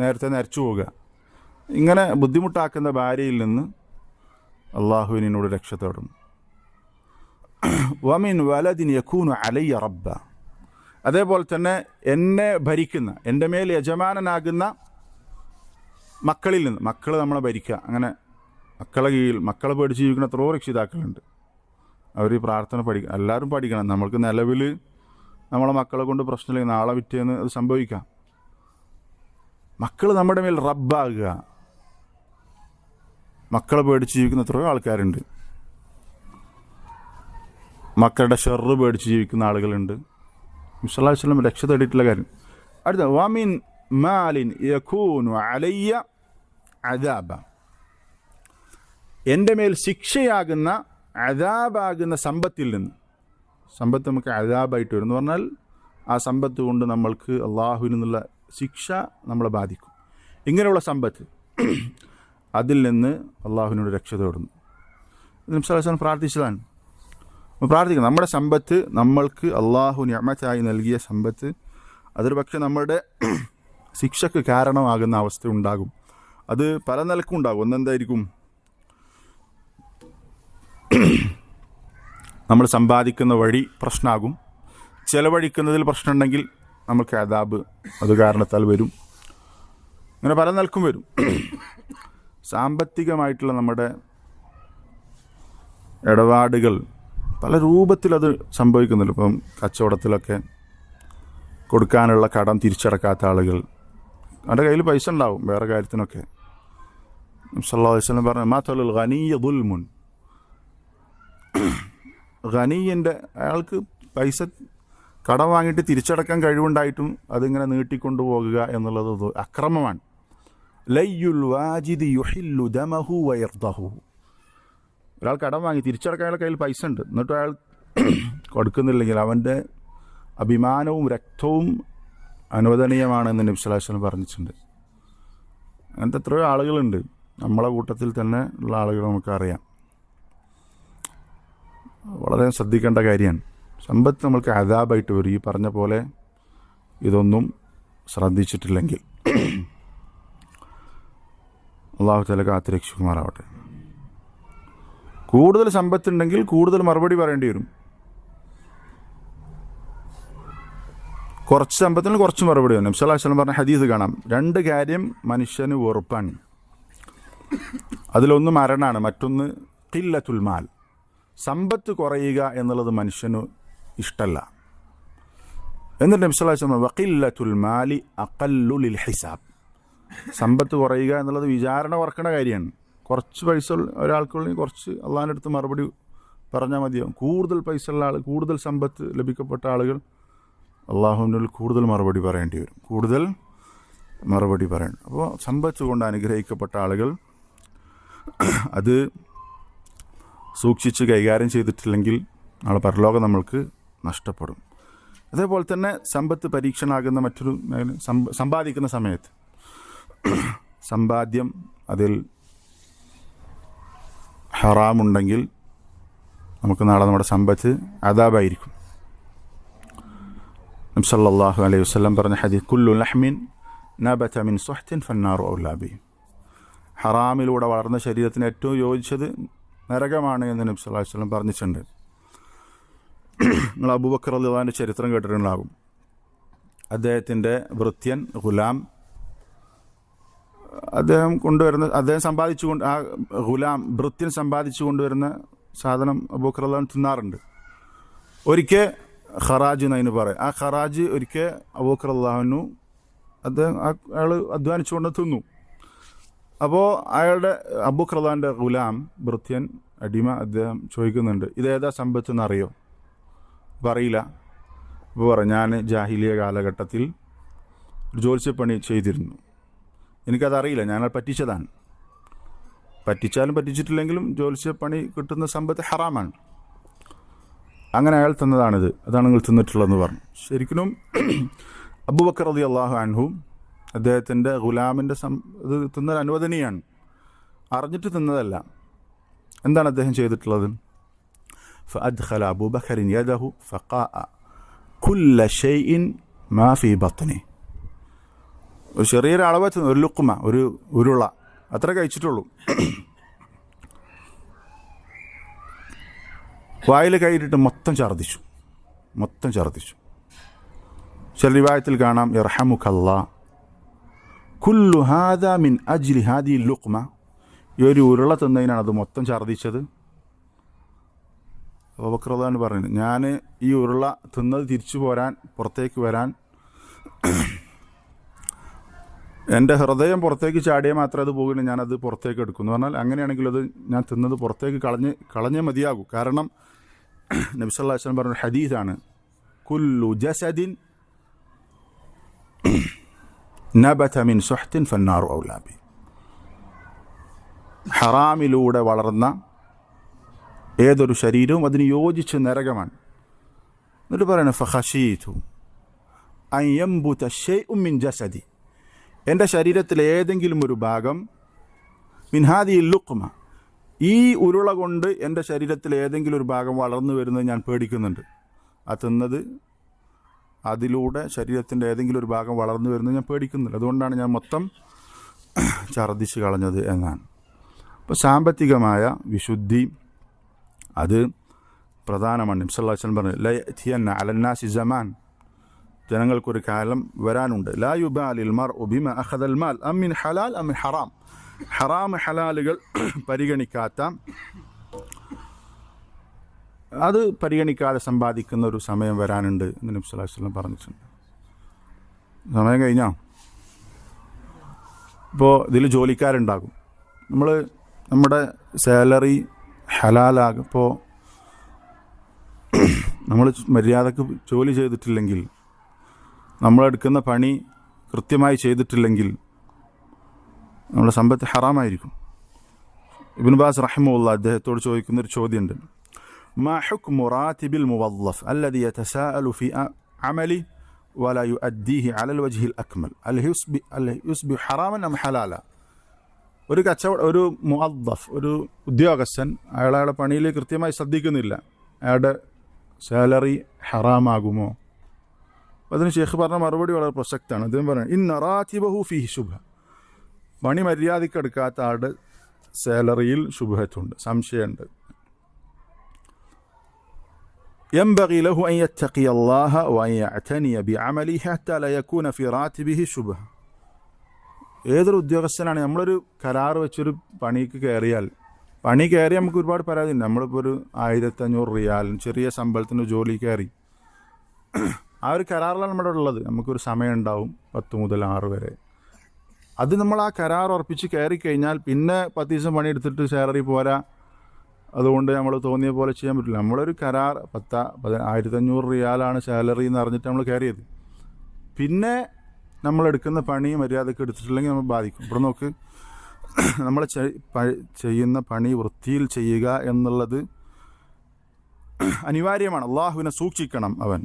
നേരത്തെ നരച്ചു പോവുക, ഇങ്ങനെ ബുദ്ധിമുട്ടാക്കുന്ന ഭാര്യയിൽ നിന്ന് അള്ളാഹുവിനോട് രക്ഷ തേടുന്നു. വമിൻ വലദിൻ യകൂനു അലയ്യ റബ്ബ, അതേപോലെ തന്നെ എന്നെ ഭരിക്കുന്ന, എൻ്റെ മേൽ യജമാനനാകുന്ന മക്കളിൽ നിന്ന്, മക്കൾ നമ്മളെ ഭരിക്കുക, അങ്ങനെ മക്കളെ കീഴിൽ മക്കളെ പേടിച്ച് ജീവിക്കുന്ന എത്രയോ രക്ഷിതാക്കളുണ്ട്. അവർ ഈ പ്രാർത്ഥന പഠിക്കണം, എല്ലാവരും പഠിക്കണം. നമ്മൾക്ക് നിലവിൽ നമ്മളെ മക്കളെ കൊണ്ട് പ്രശ്നമില്ലെങ്കിൽ നാളെ വിറ്റേന്ന് അത് സംഭവിക്കാം. മക്കൾ നമ്മുടെ മേൽ റബ്ബാകുക, മക്കളെ പേടിച്ച് ജീവിക്കുന്ന എത്രയോ ആൾക്കാരുണ്ട്. മക്കളുടെ ഷെറ് പേടിച്ച് ജീവിക്കുന്ന ആളുകളുണ്ട്. നബി സല്ലല്ലാഹു അലൈഹി വസല്ലം രക്ഷ തേടിയിട്ടുള്ള കാര്യം. അടുത്ത വമിൻ മാലിൻ യകൂനു അലയ്യ അദാബ, എൻ്റെ മേൽ ശിക്ഷയാകുന്ന അദാബാകുന്ന സമ്പത്തിൽ നിന്ന്. സമ്പത്ത് നമുക്ക് അദാബായിട്ട് വരും എന്ന് പറഞ്ഞാൽ ആ സമ്പത്ത് കൊണ്ട് നമ്മൾക്ക് അള്ളാഹുവിൽ നിന്നുള്ള ശിക്ഷ നമ്മളെ ബാധിക്കും. ഇങ്ങനെയുള്ള സമ്പത്ത്, അതിൽ നിന്ന് അള്ളാഹുവിനോട് രക്ഷ തേടുന്നു. നബി സല്ലല്ലാഹു അലൈഹി വസല്ലം പ്രാർത്ഥിച്ചതാണ്. പ്രാർത്ഥിക്കണം നമ്മുടെ സമ്പത്ത്, നമ്മൾക്ക് അള്ളാഹു നിഅമത്തായി നൽകിയ സമ്പത്ത്, അതൊരു പക്ഷേ നമ്മുടെ ശിക്ഷക്ക് കാരണമാകുന്ന അവസ്ഥ ഉണ്ടാകും. അത് പല നിലക്കും ഉണ്ടാകും. ഒന്നെന്തായിരിക്കും? നമ്മൾ സമ്പാദിക്കുന്ന വഴി പ്രശ്നമാകും. ചെലവഴിക്കുന്നതിൽ പ്രശ്നമുണ്ടെങ്കിൽ നമുക്ക് അദാബ് അത് കാരണത്താൽ വരും. അങ്ങനെ പല നിലക്കും വരും. സാമ്പത്തികമായിട്ടുള്ള നമ്മുടെ ഇടപാടുകൾ പല രൂപത്തിലത് സംഭവിക്കുന്നുണ്ട്. ഇപ്പം കച്ചവടത്തിലൊക്കെ കൊടുക്കാനുള്ള കടം തിരിച്ചടക്കാത്ത ആളുകൾ, അവൻ്റെ കയ്യിൽ പൈസ ഉണ്ടാവും വേറെ കാര്യത്തിനൊക്കെ. സല്ലല്ലാഹു അലൈഹി വസല്ലം പറഞ്ഞു, മതലുൽ ഗനിയ്യ ദുൽമുൻ, ഗനിയൻ്റെ അയാൾക്ക് പൈസ കടം വാങ്ങിയിട്ട് തിരിച്ചടക്കാൻ കഴിവുണ്ടായിട്ടും അതിങ്ങനെ നീട്ടിക്കൊണ്ടു പോകുക എന്നുള്ളത് അക്രമമാണ്. ലയ്യുൽ വാജിദി യുഹില്ലു ദമഹു വയർദഹു, ഒരാൾ കടം വാങ്ങി തിരിച്ചടക്കാൻ അയാളുടെ കയ്യിൽ പൈസ ഉണ്ട്, എന്നിട്ട് അയാൾ കൊടുക്കുന്നില്ലെങ്കിൽ അവൻ്റെ അഭിമാനവും രക്തവും അനുവദനീയമാണെന്ന് നബി സല്ലല്ലാഹു അലൈഹി വസല്ലം പറഞ്ഞിട്ടുണ്ട്. അങ്ങനത്തെ എത്രയോ ആളുകളുണ്ട്. നമ്മളെ കൂട്ടത്തിൽ തന്നെ ഉള്ള ആളുകൾ നമുക്കറിയാം. വളരെ ശ്രദ്ധിക്കേണ്ട കാര്യമാണ്. സമ്പത്ത് നമ്മൾക്ക് അദാബായിട്ട് വരും, ഈ പറഞ്ഞ പോലെ ഇതൊന്നും ശ്രദ്ധിച്ചിട്ടില്ലെങ്കിൽ. അല്ലാഹു തആല കാത്തുരക്ഷിക്കുമാറാവട്ടെ. കൂടുതൽ സമ്പത്തുണ്ടെങ്കിൽ കൂടുതൽ മറുപടി പറയേണ്ടി വരും. കുറച്ച് സമ്പത്തിന് കുറച്ച് മറുപടി വന്നു. നബി സല്ലല്ലാഹു അലൈഹി വസല്ലം പറഞ്ഞ ഹദീസ് കാണാം, 2 കാര്യം മനുഷ്യന് വെറുപ്പാണ്. അതിലൊന്ന് മരണമാണ്, മറ്റൊന്ന് ഖില്ലത്തുൽ മാൽ, സമ്പത്ത് കുറയുക എന്നുള്ളത് മനുഷ്യന് ഇഷ്ടമല്ല. എന്നിട്ട് നബി സല്ലല്ലാഹു അലൈഹി വസല്ലം വഖില്ലത്തുൽ മാലി അഖല്ലു ലിൽ ഹിസാബ്, സമ്പത്ത് കുറയുക എന്നുള്ളത് വിചാരണ കുറക്കണ കാര്യമാണ്. കുറച്ച് പൈസ ഒരാൾക്കുള്ളിൽ കുറച്ച് അള്ളാഹിൻ്റെ അടുത്ത് മറുപടി പറഞ്ഞാൽ മതിയാവും. കൂടുതൽ പൈസ ഉള്ള ആൾ, കൂടുതൽ സമ്പത്ത് ലഭിക്കപ്പെട്ട ആളുകൾ അള്ളാഹുവിൻ്റെ കൂടുതൽ മറുപടി പറയേണ്ടി വരും, കൂടുതൽ മറുപടി പറയണം. അപ്പോൾ സമ്പത്ത് കൊണ്ട് അനുഗ്രഹിക്കപ്പെട്ട ആളുകൾ അത് സൂക്ഷിച്ച് കൈകാര്യം ചെയ്തിട്ടില്ലെങ്കിൽ നാളെ പരലോകം നമ്മൾക്ക് നഷ്ടപ്പെടും. അതേപോലെ തന്നെ സമ്പത്ത് പരീക്ഷണമാകുന്ന മറ്റൊരു സമ്പാദിക്കുന്ന സമയത്ത് സമ്പാദ്യം അതിൽ ഹറാമുണ്ടെങ്കിൽ നമുക്ക് നാളെ നമ്മുടെ സമ്പത്ത് അദാബായിരിക്കും. നബി സല്ലല്ലാഹു അലൈഹി വസല്ലം പറഞ്ഞ ഹദീസ്, കുല്ലു ലഹ്മിൻ നബത മിൻ സുഹ്തിൻ ഫന്നാറു ഔലാ ബിഹി, ഹറാമിലൂടെ വളർന്ന ശരീരത്തിന് ഏറ്റവും യോജിച്ചത് നരകമാണ് എന്ന് നബി സല്ലല്ലാഹു അലൈഹി വസല്ലം പറഞ്ഞിട്ടുണ്ട്. നിങ്ങൾ അബൂബക്കർ റളിയല്ലാഹു അൻഹുവിൻ്റെ ചരിത്രം കേട്ടിട്ടുണ്ടാകും. അദ്ദേഹത്തിൻ്റെ ഭൃത്യൻ ഗുലാം, അദ്ദേഹം സമ്പാദിച്ചുകൊണ്ട്, ആ ഗുലാം ഭൃത്യൻ സമ്പാദിച്ചു കൊണ്ടുവരുന്ന സാധനം അബൂബക്കർ റളിയല്ലാഹു അൻഹു തിന്നാറുണ്ട്. ഒരിക്കൽ ഖറാജ് എന്നതിന് പറയും, ആ ഖറാജ് ഒരിക്കൽ അബൂബക്കർ റളിയല്ലാഹു അൻഹു അയാൾ അധ്വാനിച്ചുകൊണ്ട് തിന്നു. അപ്പോൾ അയാളുടെ അബൂബക്കർ റളിയല്ലാഹു അൻഹുവിൻ്റെ ഗുലാം ഭൃത്യൻ അടിമ അദ്ദേഹം ചോദിക്കുന്നുണ്ട്, ഇതേതാ സമ്പത്ത് എന്നറിയോ? പറയില്ല. അപ്പോൾ പറഞ്ഞു, ഞാൻ ജാഹിലിയ കാലഘട്ടത്തിൽ ഒരു ജ്യോത്സ്യപ്പണി ചെയ്തിരുന്നു, എനിക്കതറിയില്ല, ഞാനത് പറ്റിച്ചതാണ്. പറ്റിച്ചാലും പറ്റിച്ചിട്ടില്ലെങ്കിലും ജ്യോത്സ്യപ്പണി കിട്ടുന്ന സമ്പത്ത് ഹറാമാണ്, അങ്ങനെ അയാൾ തന്നതാണിത്, അതാണ് നിങ്ങൾ തിന്നിട്ടുള്ളതെന്ന് പറഞ്ഞു. ശരിക്കും അബൂബക്കർ റളിയല്ലാഹു അൻഹു അദ്ദേഹത്തിൻ്റെ ഗുലാമിൻ്റെ ഇത് തിന്നത് അനുവദനീയാണ്, അറിഞ്ഞിട്ട് തിന്നതല്ല. എന്താണ് അദ്ദേഹം ചെയ്തിട്ടുള്ളത്? فأدخل أبو بكر يده فقاء كل شيء ما في بطنه, ഒരു ചെറിയൊരു അളവ്, ഒരു ലുക്കുമ, ഒരു ഉരുള അത്ര കഴിച്ചിട്ടുള്ളൂ. വായിൽ കൈയിട്ടിട്ട് മൊത്തം ഛർദ്ദിച്ചു. ചില റിവായത്തിൽ കാണാം, യർഹമുക്കല്ലാ കുല്ലു ഹാദാ മിൻ അജ്ലി ഹാദി ലുക്മ, ഈ ഒരു ഉരുള തിന്നതിനാണ് അത് മൊത്തം ഛർദ്ദിച്ചത്. അബൂബക്കർ റളിയല്ലാഹു അൻഹു പറഞ്ഞു, ഞാൻ ഈ ഉരുള തിന്നത് പുറത്തേക്ക് വരാൻ എൻ്റെ ഹൃദയം പുറത്തേക്ക് ചാടിയാൽ മാത്രമേ അത് പോകില്ല, ഞാനത് പുറത്തേക്ക് എടുക്കുമെന്ന് പറഞ്ഞാൽ, അങ്ങനെയാണെങ്കിൽ അത് ഞാൻ തിന്നത് പുറത്തേക്ക് കളഞ്ഞേ മതിയാകൂ. കാരണം നബി സല്ലല്ലാഹു അലൈഹി വസല്ലം പറഞ്ഞ ഹദീസാണ്, കുല്ലു ജസദിൻ നബത മിൻ സുഹ്തിൻ ഫന്നാറു ഔലാ ബിഹി, ഹറാമിലൂടെ വളർന്ന ഏതൊരു ശരീരവും അതിന് യോജിച്ച് നരകമാണ്. എന്നിട്ട് പറയണ ഫഖശീതു അൻ യംബുത ശൈഉൻ മിൻ ജസദി, എൻ്റെ ശരീരത്തിലെ ഏതെങ്കിലും ഒരു ഭാഗം, മിൻ ഹാദിഹിൽ ലുഖ്മ, ഈ ഉരുള കൊണ്ട് എൻ്റെ ശരീരത്തിലെ ഏതെങ്കിലും ഒരു ഭാഗം വളർന്നു വരുന്നത് ഞാൻ പേടിക്കുന്നുണ്ട്. ആ തിന്നത് അതിലൂടെ ശരീരത്തിൻ്റെ ഏതെങ്കിലും ഒരു ഭാഗം വളർന്നു വരുന്നത് ഞാൻ പേടിക്കുന്നില്ല, അതുകൊണ്ടാണ് ഞാൻ മൊത്തം ഛർദ്ദിച്ച് കളഞ്ഞത് എന്നാണ്. അപ്പോൾ സാമ്പത്തികമായ വിശുദ്ധി അത് പ്രധാനമാണ്. നബി സല്ലല്ലാഹു അലൈഹി വസല്ലം പറഞ്ഞു, ലയഅതിയന്ന അലന്നാസി സമാൻ, ജനങ്ങൾക്കൊരു കാലം വരാനുണ്ട്, ലാ യുബാലിൽ മർഉ ബിമാ അഖദൽ മാൽ അം മിൻ ഹലാൽ അം മിൻ ഹറാം, ഹറാം ഹലാലുകൾ പരിഗണിക്കാതെ സമ്പാദിക്കുന്ന ഒരു സമയം വരാനുണ്ട് എന്ന് നബി സല്ലല്ലാഹു അലൈഹി വസല്ലം പറഞ്ഞിട്ടുണ്ട്. സമയം കഴിഞ്ഞോ? ഇപ്പോൾ ഇതിൽ ജോലിക്കാരുണ്ടാകും, നമ്മുടെ സാലറി ഹലാലാകും. ഇപ്പോൾ നമ്മൾ മര്യാദക്ക് ജോലി ചെയ്തിട്ടില്ലെങ്കിൽ, നമ്മളെടുക്കുന്ന പണി കൃത്യമായി ചെയ്തിട്ടില്ലെങ്കിൽ നമ്മുടെ സമ്പത്ത് ഹറാമായിരിക്കും. ഇബ്നു ബാസ് റഹിമഹുല്ലാഹ് അദ്ദേഹത്തോട് ചോദിക്കുന്നൊരു ചോദ്യമുണ്ട്, മാ ഹുക്മു റാതിബിൽ മുവദ്ദഫ് അല്ലദി യതസാഅലു ഫി അമലി വലാ യുഅദ്ദീഹി അലൽ വജ്ഹിൽ അക്മൽ അൽ യുസ്ബിഹു ഹറാമൻ അം ഹലാല. ഒരു മുവദ്ദഫ്, ഒരു ഉദ്യോഗസ്ഥൻ, അയാളുടെ പണിയിൽ കൃത്യമായി ശ്രദ്ധിക്കുന്നില്ല, അയാളുടെ സാലറി ഹറാമാകുമോ? അതിന് ഷെയ്ഖ് പറഞ്ഞ മറുപടി വളരെ പ്രസക്തമാണ്. അദ്ദേഹം പറയുന്നത്, ഇന്ന റാതിബഹു ഫീഹി ശുബ്ഹ, പണി മര്യാദയ്ക്ക് എടുക്കാത്ത ആളുടെ സാലറിയിൽ ശുബ്ഹത്തുണ്ട്, സംശയമുണ്ട്. ينبغي له أن يتقي الله وأن يعتني بعمله حتى لا يكون في راتبه شبهة. ഏതൊരു ഉദ്യോഗസ്ഥനാണ് നമ്മളൊരു കരാർ വെച്ചൊരു പണിക്ക് കയറിയാൽ, പണി കയറി നമുക്ക് ഒരുപാട് പരാതി ഉണ്ട്. നമ്മളിപ്പോൾ ഒരു 1500 റിയാൽ ചെറിയ ശമ്പളത്തിന് ജോലി കയറി, ആ ഒരു കരാറിലാണ് നമ്മുടെ ഉള്ളത്. നമുക്കൊരു സമയം ഉണ്ടാവും 10 മുതൽ 6 വരെ. അത് നമ്മൾ ആ കരാർ ഉറപ്പിച്ച് കയറി കഴിഞ്ഞാൽ പിന്നെ 10 ദിവസം പണിയെടുത്തിട്ട് സാലറി പോരാ, അതുകൊണ്ട് നമ്മൾ തോന്നിയ പോലെ ചെയ്യാൻ പറ്റില്ല. നമ്മളൊരു കരാർ 1500 റിയാലാണ് സാലറി എന്ന് അറിഞ്ഞിട്ട് നമ്മൾ കയറിയത്. പിന്നെ നമ്മളെടുക്കുന്ന പണി മര്യാദക്ക് എടുത്തിട്ടില്ലെങ്കിൽ നമ്മൾ ബാധിക്കും. ഇവിടെ നോക്ക്, നമ്മൾ ചെയ്യുന്ന പണി വൃത്തിയിൽ ചെയ്യുക എന്നുള്ളത് അനിവാര്യമാണ്. അള്ളാഹുവിനെ സൂക്ഷിക്കണം അവൻ.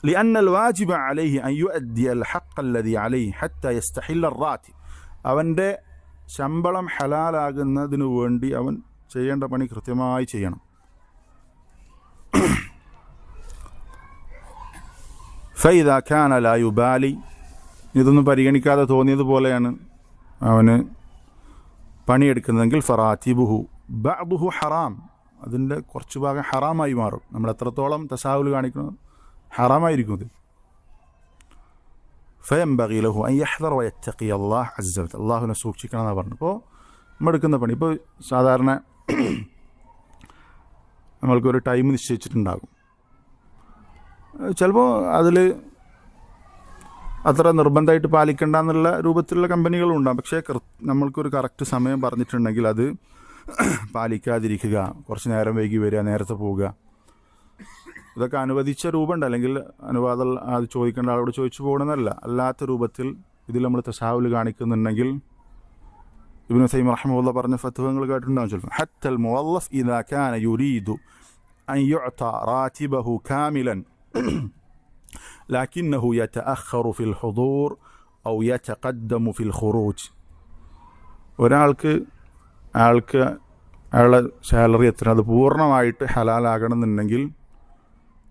لأن الواجب عليه أن يؤدي الحق الذي عليه حتى يستحل الراتب. അവൻ്റെ ശമ്പളം ഹലാലാകുന്നതിനു വേണ്ടി അവൻ ചെയ്യേണ്ട പണി കൃത്യമായി ചെയ്യണം. فإذا كان لا يبالي, ഇതൊന്നും പരിഗണിക്കാതെ തോന്നിയതുപോലെയാണ് അവന് പണിയെടുക്കുന്നതെങ്കിൽ ഫറാത്തിബുഹു ബഅദുഹു ഹറാം, അതിൻ്റെ കുറച്ച് ഭാഗം ഹറാമായി മാറും. നമ്മൾ എത്രത്തോളം തസാവുൽ കാണിക്കുന്നത് ഹറാമായിരിക്കും ഇത്. ഫയംബഗി ലഹു അൻ യഹ്ദർ വയത്തഖി അല്ലാഹ് അസ്സ വജൽ, അള്ളാഹുവിനെ സൂക്ഷിക്കണം എന്നാണ് പറഞ്ഞു. ഇപ്പോൾ നമ്മൾ എടുക്കുന്ന പണി, ഇപ്പോൾ സാധാരണ നമ്മൾക്കൊരു ടൈം നിശ്ചയിച്ചിട്ടുണ്ടാകും. ചിലപ്പോൾ അതിൽ അത്ര നിർബന്ധമായിട്ട് പാലിക്കേണ്ട എന്നുള്ള രൂപത്തിലുള്ള കമ്പനികളും ഉണ്ടാകും. പക്ഷേ നമ്മൾക്കൊരു കറക്റ്റ് സമയം പറഞ്ഞിട്ടുണ്ടെങ്കിൽ അത് പാലിക്കാതിരിക്കുക, കുറച്ച് നേരം വൈകി വരിക, നേരത്തെ പോവുക, ഇതൊക്കെ അനുവദിച്ച രൂപമുണ്ട്. അല്ലെങ്കിൽ അനുവാദം അത് ചോദിക്കേണ്ട ആളോട് ചോദിച്ചു പോകണമെന്നല്ല, അല്ലാത്ത രൂപത്തിൽ ഇതിൽ നമ്മൾ തസാവുൽ കാണിക്കുന്നുണ്ടെങ്കിൽ ഇബ്നു തൈമിയ്യ റഹിമഹുല്ലാഹ് പറഞ്ഞ ഫത്വകൾ കേട്ടിട്ടുണ്ടാകും ചിലപ്പോൾ. ഹത്തൽ മുവല്ലഫ് ഇദാ കാന യുരീദു അൻ യുഅത റാതിബഹു കാമിലൻ ലകിന്നഹു യതഅഖറു ഫിൽ ഹുദൂർ ഔ യതഖദ്ദമു ഫിൽ ഖുറൂജ്. അയാളുടെ സാലറി എത്ര അത് പൂർണ്ണമായിട്ട് ഹലാലാകണമെന്നുണ്ടെങ്കിൽ,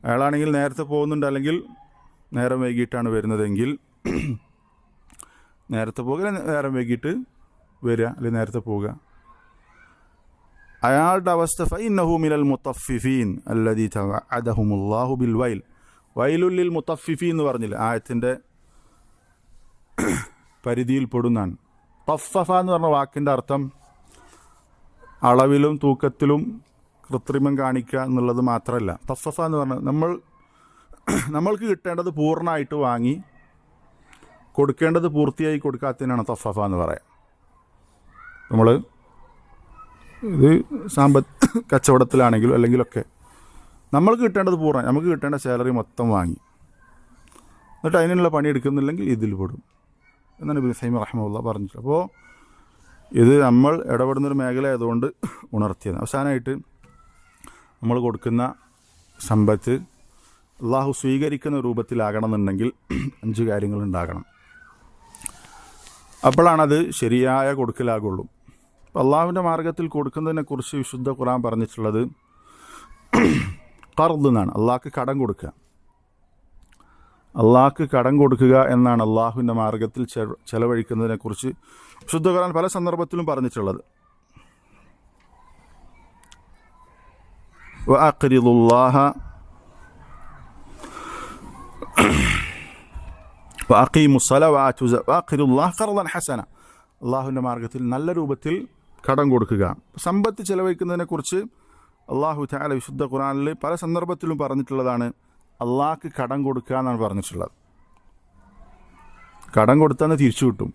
അയാളാണെങ്കിൽ നേരത്തെ പോകുന്നുണ്ട്, അല്ലെങ്കിൽ നേരം വൈകിട്ടാണ് വരുന്നതെങ്കിൽ നേരത്തെ പോകുക, നേരം വൈകിട്ട് വരിക, അല്ലെങ്കിൽ നേരത്തെ പോവുക. അയാളുടെ അവസ്ഥ ഫഇന്നഹു മിനൽ മുത്തഫിഫീൻ അല്ലദീ തവഅദഹുമുല്ലാഹു ബിൽ വൈൽ. വൈലുൽ ലിൽ മുത്തഫിഫീൻ എന്ന് പറഞ്ഞില്ല, ആയത്തിൻ്റെ പരിധിയിൽ പെടുന്നതാണ്. തഫഫ എന്ന് പറഞ്ഞ വാക്കിൻ്റെ അർത്ഥം അളവിലും തൂക്കത്തിലും കൃത്രിമം കാണിക്കുക എന്നുള്ളത് മാത്രമല്ല. തഫഫ എന്ന് പറഞ്ഞാൽ നമ്മൾക്ക് കിട്ടേണ്ടത് പൂർണ്ണമായിട്ട് വാങ്ങി കൊടുക്കേണ്ടത് പൂർത്തിയായി കൊടുക്കാത്തതിനാണ് തഫഫ എന്ന് പറയാം. നമ്മൾ ഇത് കച്ചവടത്തിലാണെങ്കിലും അല്ലെങ്കിലൊക്കെ നമ്മൾക്ക് കിട്ടേണ്ടത് പൂർണ്ണം, നമുക്ക് കിട്ടേണ്ട സാലറി മൊത്തം വാങ്ങി എന്നിട്ട് അതിനുള്ള പണി എടുക്കുന്നില്ലെങ്കിൽ ഇതിൽ പെടും എന്നാണ് ഇബ്നു തൈമിയ്യ റഹിമഹുല്ലാഹ് പറഞ്ഞിട്ട്. അപ്പോൾ ഇത് നമ്മൾ ഇടപെടുന്നൊരു മേഖല ആയതുകൊണ്ട് ഉണർത്തിയത്. അവസാനമായിട്ട് നമ്മൾ കൊടുക്കുന്ന സമ്പത്ത് അള്ളാഹു സ്വീകരിക്കുന്ന രൂപത്തിലാകണമെന്നുണ്ടെങ്കിൽ 5 കാര്യങ്ങളുണ്ടാകണം. അപ്പോഴാണത് ശരിയായ കൊടുക്കലാകുള്ളൂ. അപ്പോൾ അള്ളാഹുവിൻ്റെ മാർഗത്തിൽ കൊടുക്കുന്നതിനെക്കുറിച്ച് വിശുദ്ധ ഖുർആൻ പറഞ്ഞിട്ടുള്ളത് ഖർദ് എന്നാണ്. അള്ളാഹ്ക്ക് കടം കൊടുക്കുക. അള്ളാഹ്ക്ക് കടം കൊടുക്കുക എന്നാണ് അള്ളാഹുവിൻ്റെ മാർഗത്തിൽ ചെലവഴിക്കുന്നതിനെക്കുറിച്ച് വിശുദ്ധ ഖുർആൻ പല സന്ദർഭത്തിലും പറഞ്ഞിട്ടുള്ളത്. വഅഖ്രിദുല്ലാഹ വഅഖീമുസ്സലാ വഅഖ്രിദുല്ലാഹ ഖർദൻ ഹസന, അള്ളാഹുവിൻ്റെ മാർഗത്തിൽ നല്ല രൂപത്തിൽ കടം കൊടുക്കുക. സമ്പത്ത് ചെലവഴിക്കുന്നതിനെക്കുറിച്ച് അള്ളാഹു തആല വിശുദ്ധ ഖുർആനിൽ പല സന്ദർഭത്തിലും പറഞ്ഞിട്ടുള്ളതാണ് അള്ളാഹ്ക്ക് കടം കൊടുക്കുക എന്നാണ് പറഞ്ഞിട്ടുള്ളത്. കടം കൊടുത്താൽ തിരിച്ചു കിട്ടും.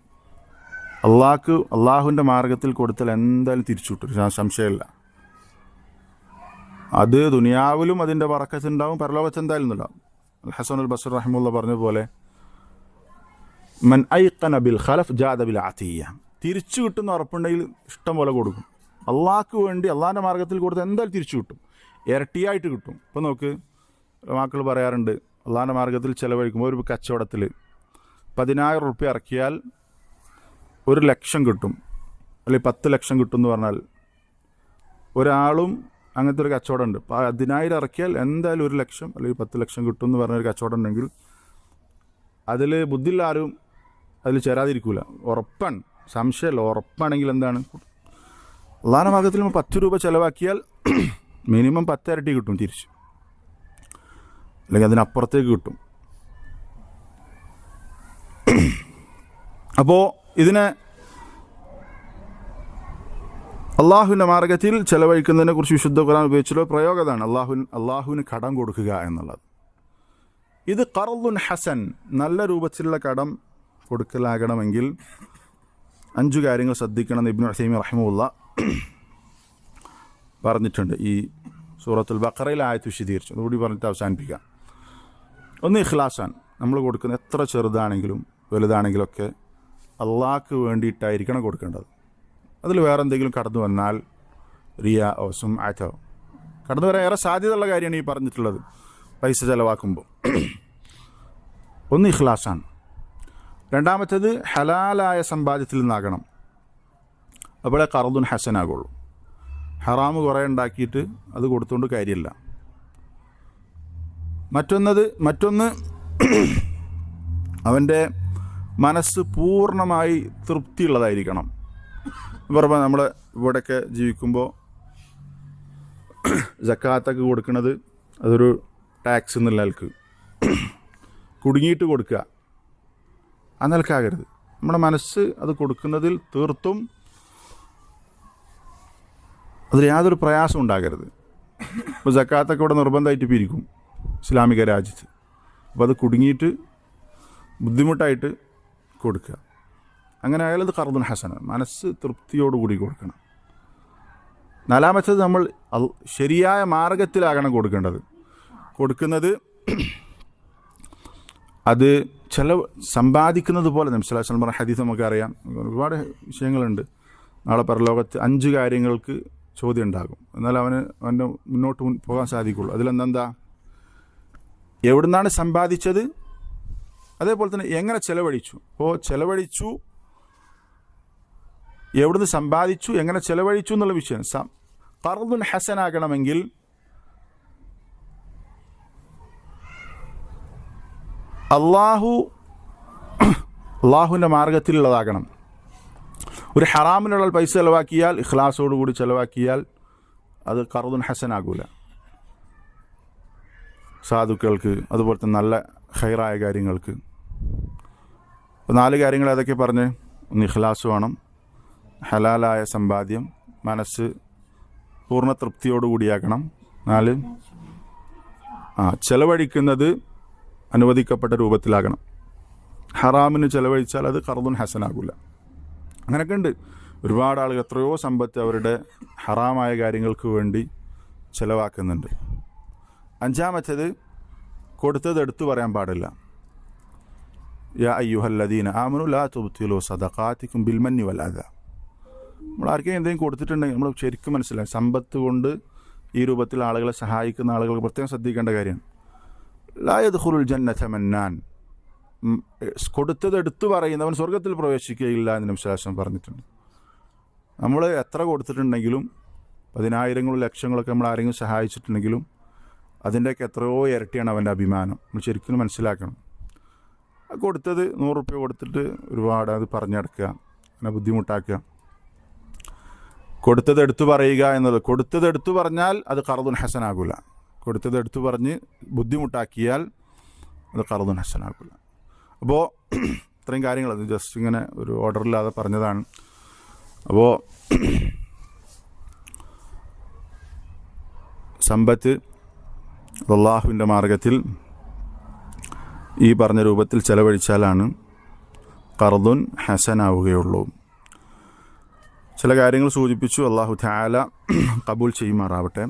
അള്ളാഹുവിൻ്റെ മാർഗത്തിൽ കൊടുത്താൽ എന്തായാലും തിരിച്ചു കിട്ടും, സംശയമില്ല. അത് ദുനിയാവിലും അതിൻ്റെ ബറക്കത്ത് ഉണ്ടാവും, പരലോകത്ത് എന്തായാലും ഉണ്ടാവും. ഹസൻ അൽ ബസ്രി റഹിമഹുല്ലാഹ് പറഞ്ഞതുപോലെ മൻ ഐഖന ബിൽ ഖലഫ് ജാദ ബിൽ അതിയ്യ, തിരിച്ചു കിട്ടുന്ന ഉറപ്പുണ്ടെങ്കിൽ ഇഷ്ടം പോലെ കൊടുക്കും. അള്ളാഹ്ക്ക് വേണ്ടി അള്ളാഹിൻ്റെ മാർഗത്തിൽ കൊടുത്താൽ എന്തായാലും തിരിച്ചു കിട്ടും, ഇരട്ടിയായിട്ട് കിട്ടും. ഇപ്പോൾ നോക്ക്, വാക്കുകൾ പറയാറുണ്ട്, അള്ളാഹിൻ്റെ മാർഗത്തിൽ ചിലവഴിക്കുമ്പോൾ ഒരു കച്ചവടത്തിൽ 10,000 റുപ്യ ഇറക്കിയാൽ 1,00,000 കിട്ടും, അല്ലെങ്കിൽ 10 ലക്ഷം കിട്ടും എന്ന് പറഞ്ഞാൽ ഒരാളും അങ്ങനത്തെ ഒരു കച്ചവടം ഉണ്ട്. 10,000 ഇറക്കിയാൽ എന്തായാലും 1,00,000 അല്ലെങ്കിൽ 10 ലക്ഷം കിട്ടും എന്ന് പറഞ്ഞൊരു കച്ചവടം ഉണ്ടെങ്കിൽ അതിൽ ബുദ്ധിയുള്ള ആരും അതിൽ ചേരാതിരിക്കില്ല. ഉറപ്പാണ്, സംശയമല്ല, ഉറപ്പാണെങ്കിൽ എന്താണ്, അള്ളാഹിൻ്റെ മാർഗത്തിൽ 10 രൂപ ചിലവാക്കിയാൽ മിനിമം 10 ഇരട്ടി കിട്ടും തിരിച്ച്. അല്ലെങ്കിൽ അതിനപ്പുറത്തേക്ക് കിട്ടും. അപ്പോൾ ഇതിനെ അള്ളാഹുവിൻ്റെ മാർഗത്തിൽ ചെലവഴിക്കുന്നതിനെ കുറിച്ച് വിശുദ്ധ ഖുർആൻ ഉപയോഗിച്ചുള്ള പ്രയോഗതാണ് അള്ളാഹുവിന് കടം കൊടുക്കുക എന്നുള്ളത്. ഇത് ഖർളുൻ ഹസൻ, നല്ല രൂപത്തിലുള്ള കടം കൊടുക്കലാകണമെങ്കിൽ 5 കാര്യങ്ങൾ ശ്രദ്ധിക്കണമെന്ന് ഇബ്നു ഉസൈമീൻ റഹിമഹുല്ലാഹ് പറഞ്ഞിട്ടുണ്ട്. ഈ സൂറത്തുൽ ബഖറയിൽ ആയത്ത് വിശദീകരിച്ചു. അതുകൂടി പറഞ്ഞിട്ട് അവസാനിപ്പിക്കാം. ഒന്ന് ഇഖ്ലാസാൻ, നമ്മൾ കൊടുക്കുന്ന എത്ര ചെറുതാണെങ്കിലും വലുതാണെങ്കിലൊക്കെ അള്ളാഹ്ക്ക് വേണ്ടിയിട്ടായിരിക്കണം കൊടുക്കേണ്ടത്. അതിൽ വേറെ എന്തെങ്കിലും കടന്നു വന്നാൽ റിയ ഓ സുംഅത്തോ കടന്നു വരാൻ ഏറെ സാധ്യതയുള്ള കാര്യമാണ് ഈ പറഞ്ഞിട്ടുള്ളത്. പൈസ ചിലവാക്കുമ്പോൾ ഒന്ന് ഇഖ്ലാസാണ്. രണ്ടാമത്തേത് ഹലാലായ സമ്പാദ്യത്തിൽ നിന്നാകണം. അവിടെ ഖർളുൻ ഹസനാകുള്ളൂ. ഹറാമ് കുറേ ഉണ്ടാക്കിയിട്ട് അത് കൊടുത്തുകൊണ്ട് കാര്യമില്ല. മറ്റൊന്ന് അവൻ്റെ മനസ്സ് പൂർണ്ണമായി തൃപ്തിയുള്ളതായിരിക്കണം. പറയുമ്പോൾ നമ്മൾ ഇവിടെയൊക്കെ ജീവിക്കുമ്പോൾ സക്കാത്തൊക്കെ കൊടുക്കുന്നത് അതൊരു ടാക്സ് എന്നുള്ള നിലക്ക് കുടുങ്ങിയിട്ട് കൊടുക്കുക, ആ നിലക്കാകരുത്. നമ്മുടെ മനസ്സ് അത് കൊടുക്കുന്നതിൽ തീർത്തും അതിൽ യാതൊരു പ്രയാസം ഉണ്ടാകരുത്. ഇപ്പോൾ സക്കാത്തൊക്കെ ഇവിടെ നിർബന്ധമായിട്ട് പിരിക്കും ഇസ്ലാമിക രാജ്യത്ത്. അപ്പോൾ അത് കുടുങ്ങിയിട്ട് ബുദ്ധിമുട്ടായിട്ട് കൊടുക്കുക. അങ്ങനെ ആയാലും അത് ഖർളുൻ ഹസന, മനസ്സ് തൃപ്തിയോടുകൂടി കൊടുക്കണം. നാലാമത്തേത് നമ്മൾ ശരിയായ മാർഗത്തിലാകണം കൊടുക്കേണ്ടത്. കൊടുക്കുന്നത് അത് സമ്പാദിക്കുന്നത് പോലെ നബി സ്വല്ലല്ലാഹു അലൈഹി വസല്ലം പറഞ്ഞ ഹദീസ് നമുക്കറിയാം. ഒരുപാട് വിഷയങ്ങളുണ്ട്. നാളെ പരലോകത്ത് 5 കാര്യങ്ങൾക്ക് ചോദ്യം ഉണ്ടാകും. എന്നാൽ അവൻ്റെ മുന്നോട്ട് പോകാൻ സാധിക്കുള്ളൂ. അതിലെന്താ, എവിടുന്നാണ് സമ്പാദിച്ചത്, അതേപോലെ തന്നെ എങ്ങനെ ചെലവഴിച്ചു. അപ്പോൾ ചെലവഴിച്ചു, എവിടുന്ന് സമ്പാദിച്ചു, എങ്ങനെ ചെലവഴിച്ചു എന്നുള്ള വിഷയം. ഖർളുൻ ഹസനാകണമെങ്കിൽ അള്ളാഹുവിൻ്റെ മാർഗത്തിലുള്ളതാകണം. ഒരു ഹറാമിനുള്ള പൈസ ചിലവാക്കിയാൽ, ഇഖ്ലാസോടുകൂടി ചിലവാക്കിയാൽ അത് ഖർളുൻ ഹസനാകൂല. സാധുക്കൾക്ക്, അതുപോലെ തന്നെ നല്ല ഖൈറായ കാര്യങ്ങൾക്ക്. 4 കാര്യങ്ങൾ ഏതൊക്കെ പറഞ്ഞ്, ഒന്ന് ഇഖ്ലാസ് വേണം, ഹലാലായ സമ്പാദ്യം, മനസ്സ് പൂർണ്ണ തൃപ്തിയോടുകൂടിയാക്കണം. 4 ചെലവഴിക്കുന്നത് അനുവദിക്കപ്പെട്ട രൂപത്തിലാകണം. ഹറാമിന് ചെലവഴിച്ചാൽ അത് ഖർളുൻ ഹസനാകില്ല. അങ്ങനെയൊക്കെ ഉണ്ട്. ഒരുപാട് ആളുകൾ എത്രയോ സമ്പത്ത് അവരുടെ ഹറാമായ കാര്യങ്ങൾക്ക് വേണ്ടി ചിലവാക്കുന്നുണ്ട്. 5-മത്തേത് കൊടുത്തത് എടുത്തു പറയാൻ പാടില്ല. യാ അയ്യുഹല്ലദീന ആമനു ലാ തുബ്തിലു സദഖാതികും ബിൽ മന്നി വൽ അദാ. നമ്മൾ ആർക്കെങ്കിലും എന്തെങ്കിലും കൊടുത്തിട്ടുണ്ടെങ്കിൽ നമ്മൾ ശരിക്കും മനസ്സിലായി, സമ്പത്ത് കൊണ്ട് ഈ രൂപത്തിൽ ആളുകളെ സഹായിക്കുന്ന ആളുകൾ പ്രത്യേകം ശ്രദ്ധിക്കേണ്ട കാര്യമാണ്. ലാ യദ്ഖുലുൽ ജന്നത മന്നാൻ, കൊടുത്തത് എടുത്തു പറയുന്നവൻ സ്വർഗത്തിൽ പ്രവേശിക്കുകയില്ല എന്ന് നബി സ്വല്ലല്ലാഹു അലൈഹി വസല്ലം പറഞ്ഞിട്ടുണ്ട്. നമ്മൾ എത്ര കൊടുത്തിട്ടുണ്ടെങ്കിലും, 10,000 ലക്ഷങ്ങളൊക്കെ നമ്മൾ ആരെങ്കിലും സഹായിച്ചിട്ടുണ്ടെങ്കിലും അതിൻ്റെയൊക്കെ എത്രയോ ഇരട്ടിയാണ് അവൻ്റെ അഭിമാനം. നമ്മൾ ശരിക്കും മനസ്സിലാക്കണം. കൊടുത്തത് 100 റുപ്യ കൊടുത്തിട്ട് ഒരുപാട് അത് പറഞ്ഞെടുക്കുക, അങ്ങനെ ബുദ്ധിമുട്ടാക്കുക. കൊടുത്തത് എടുത്തു പറയുക എന്നത്, കൊടുത്തത് എടുത്തു പറഞ്ഞാൽ അത് ഖർളുൻ ഹസനാകില്ല. കൊടുത്തത് എടുത്തു പറഞ്ഞ് ബുദ്ധിമുട്ടാക്കിയാൽ അത് ഖർളുൻ ഹസനാകില്ല. അപ്പോൾ ഇത്രയും കാര്യങ്ങൾ, അത് ജസ്റ്റ് ഇങ്ങനെ ഒരു ഓർഡറില്ലാതെ പറഞ്ഞതാണ്. അപ്പോൾ സമ്പത്ത് അല്ലാഹുവിൻ്റെ മാർഗത്തിൽ ഈ പറഞ്ഞ രൂപത്തിൽ ചെലവഴിച്ചാലാണ് ഖർളുൻ ഹസനാവുകയുള്ളൂ. ചില കാര്യങ്ങൾ സൂചിപ്പിച്ചു. അല്ലാഹു തആല കബൂൽ ചെയ്യുമാറാവട്ടെ.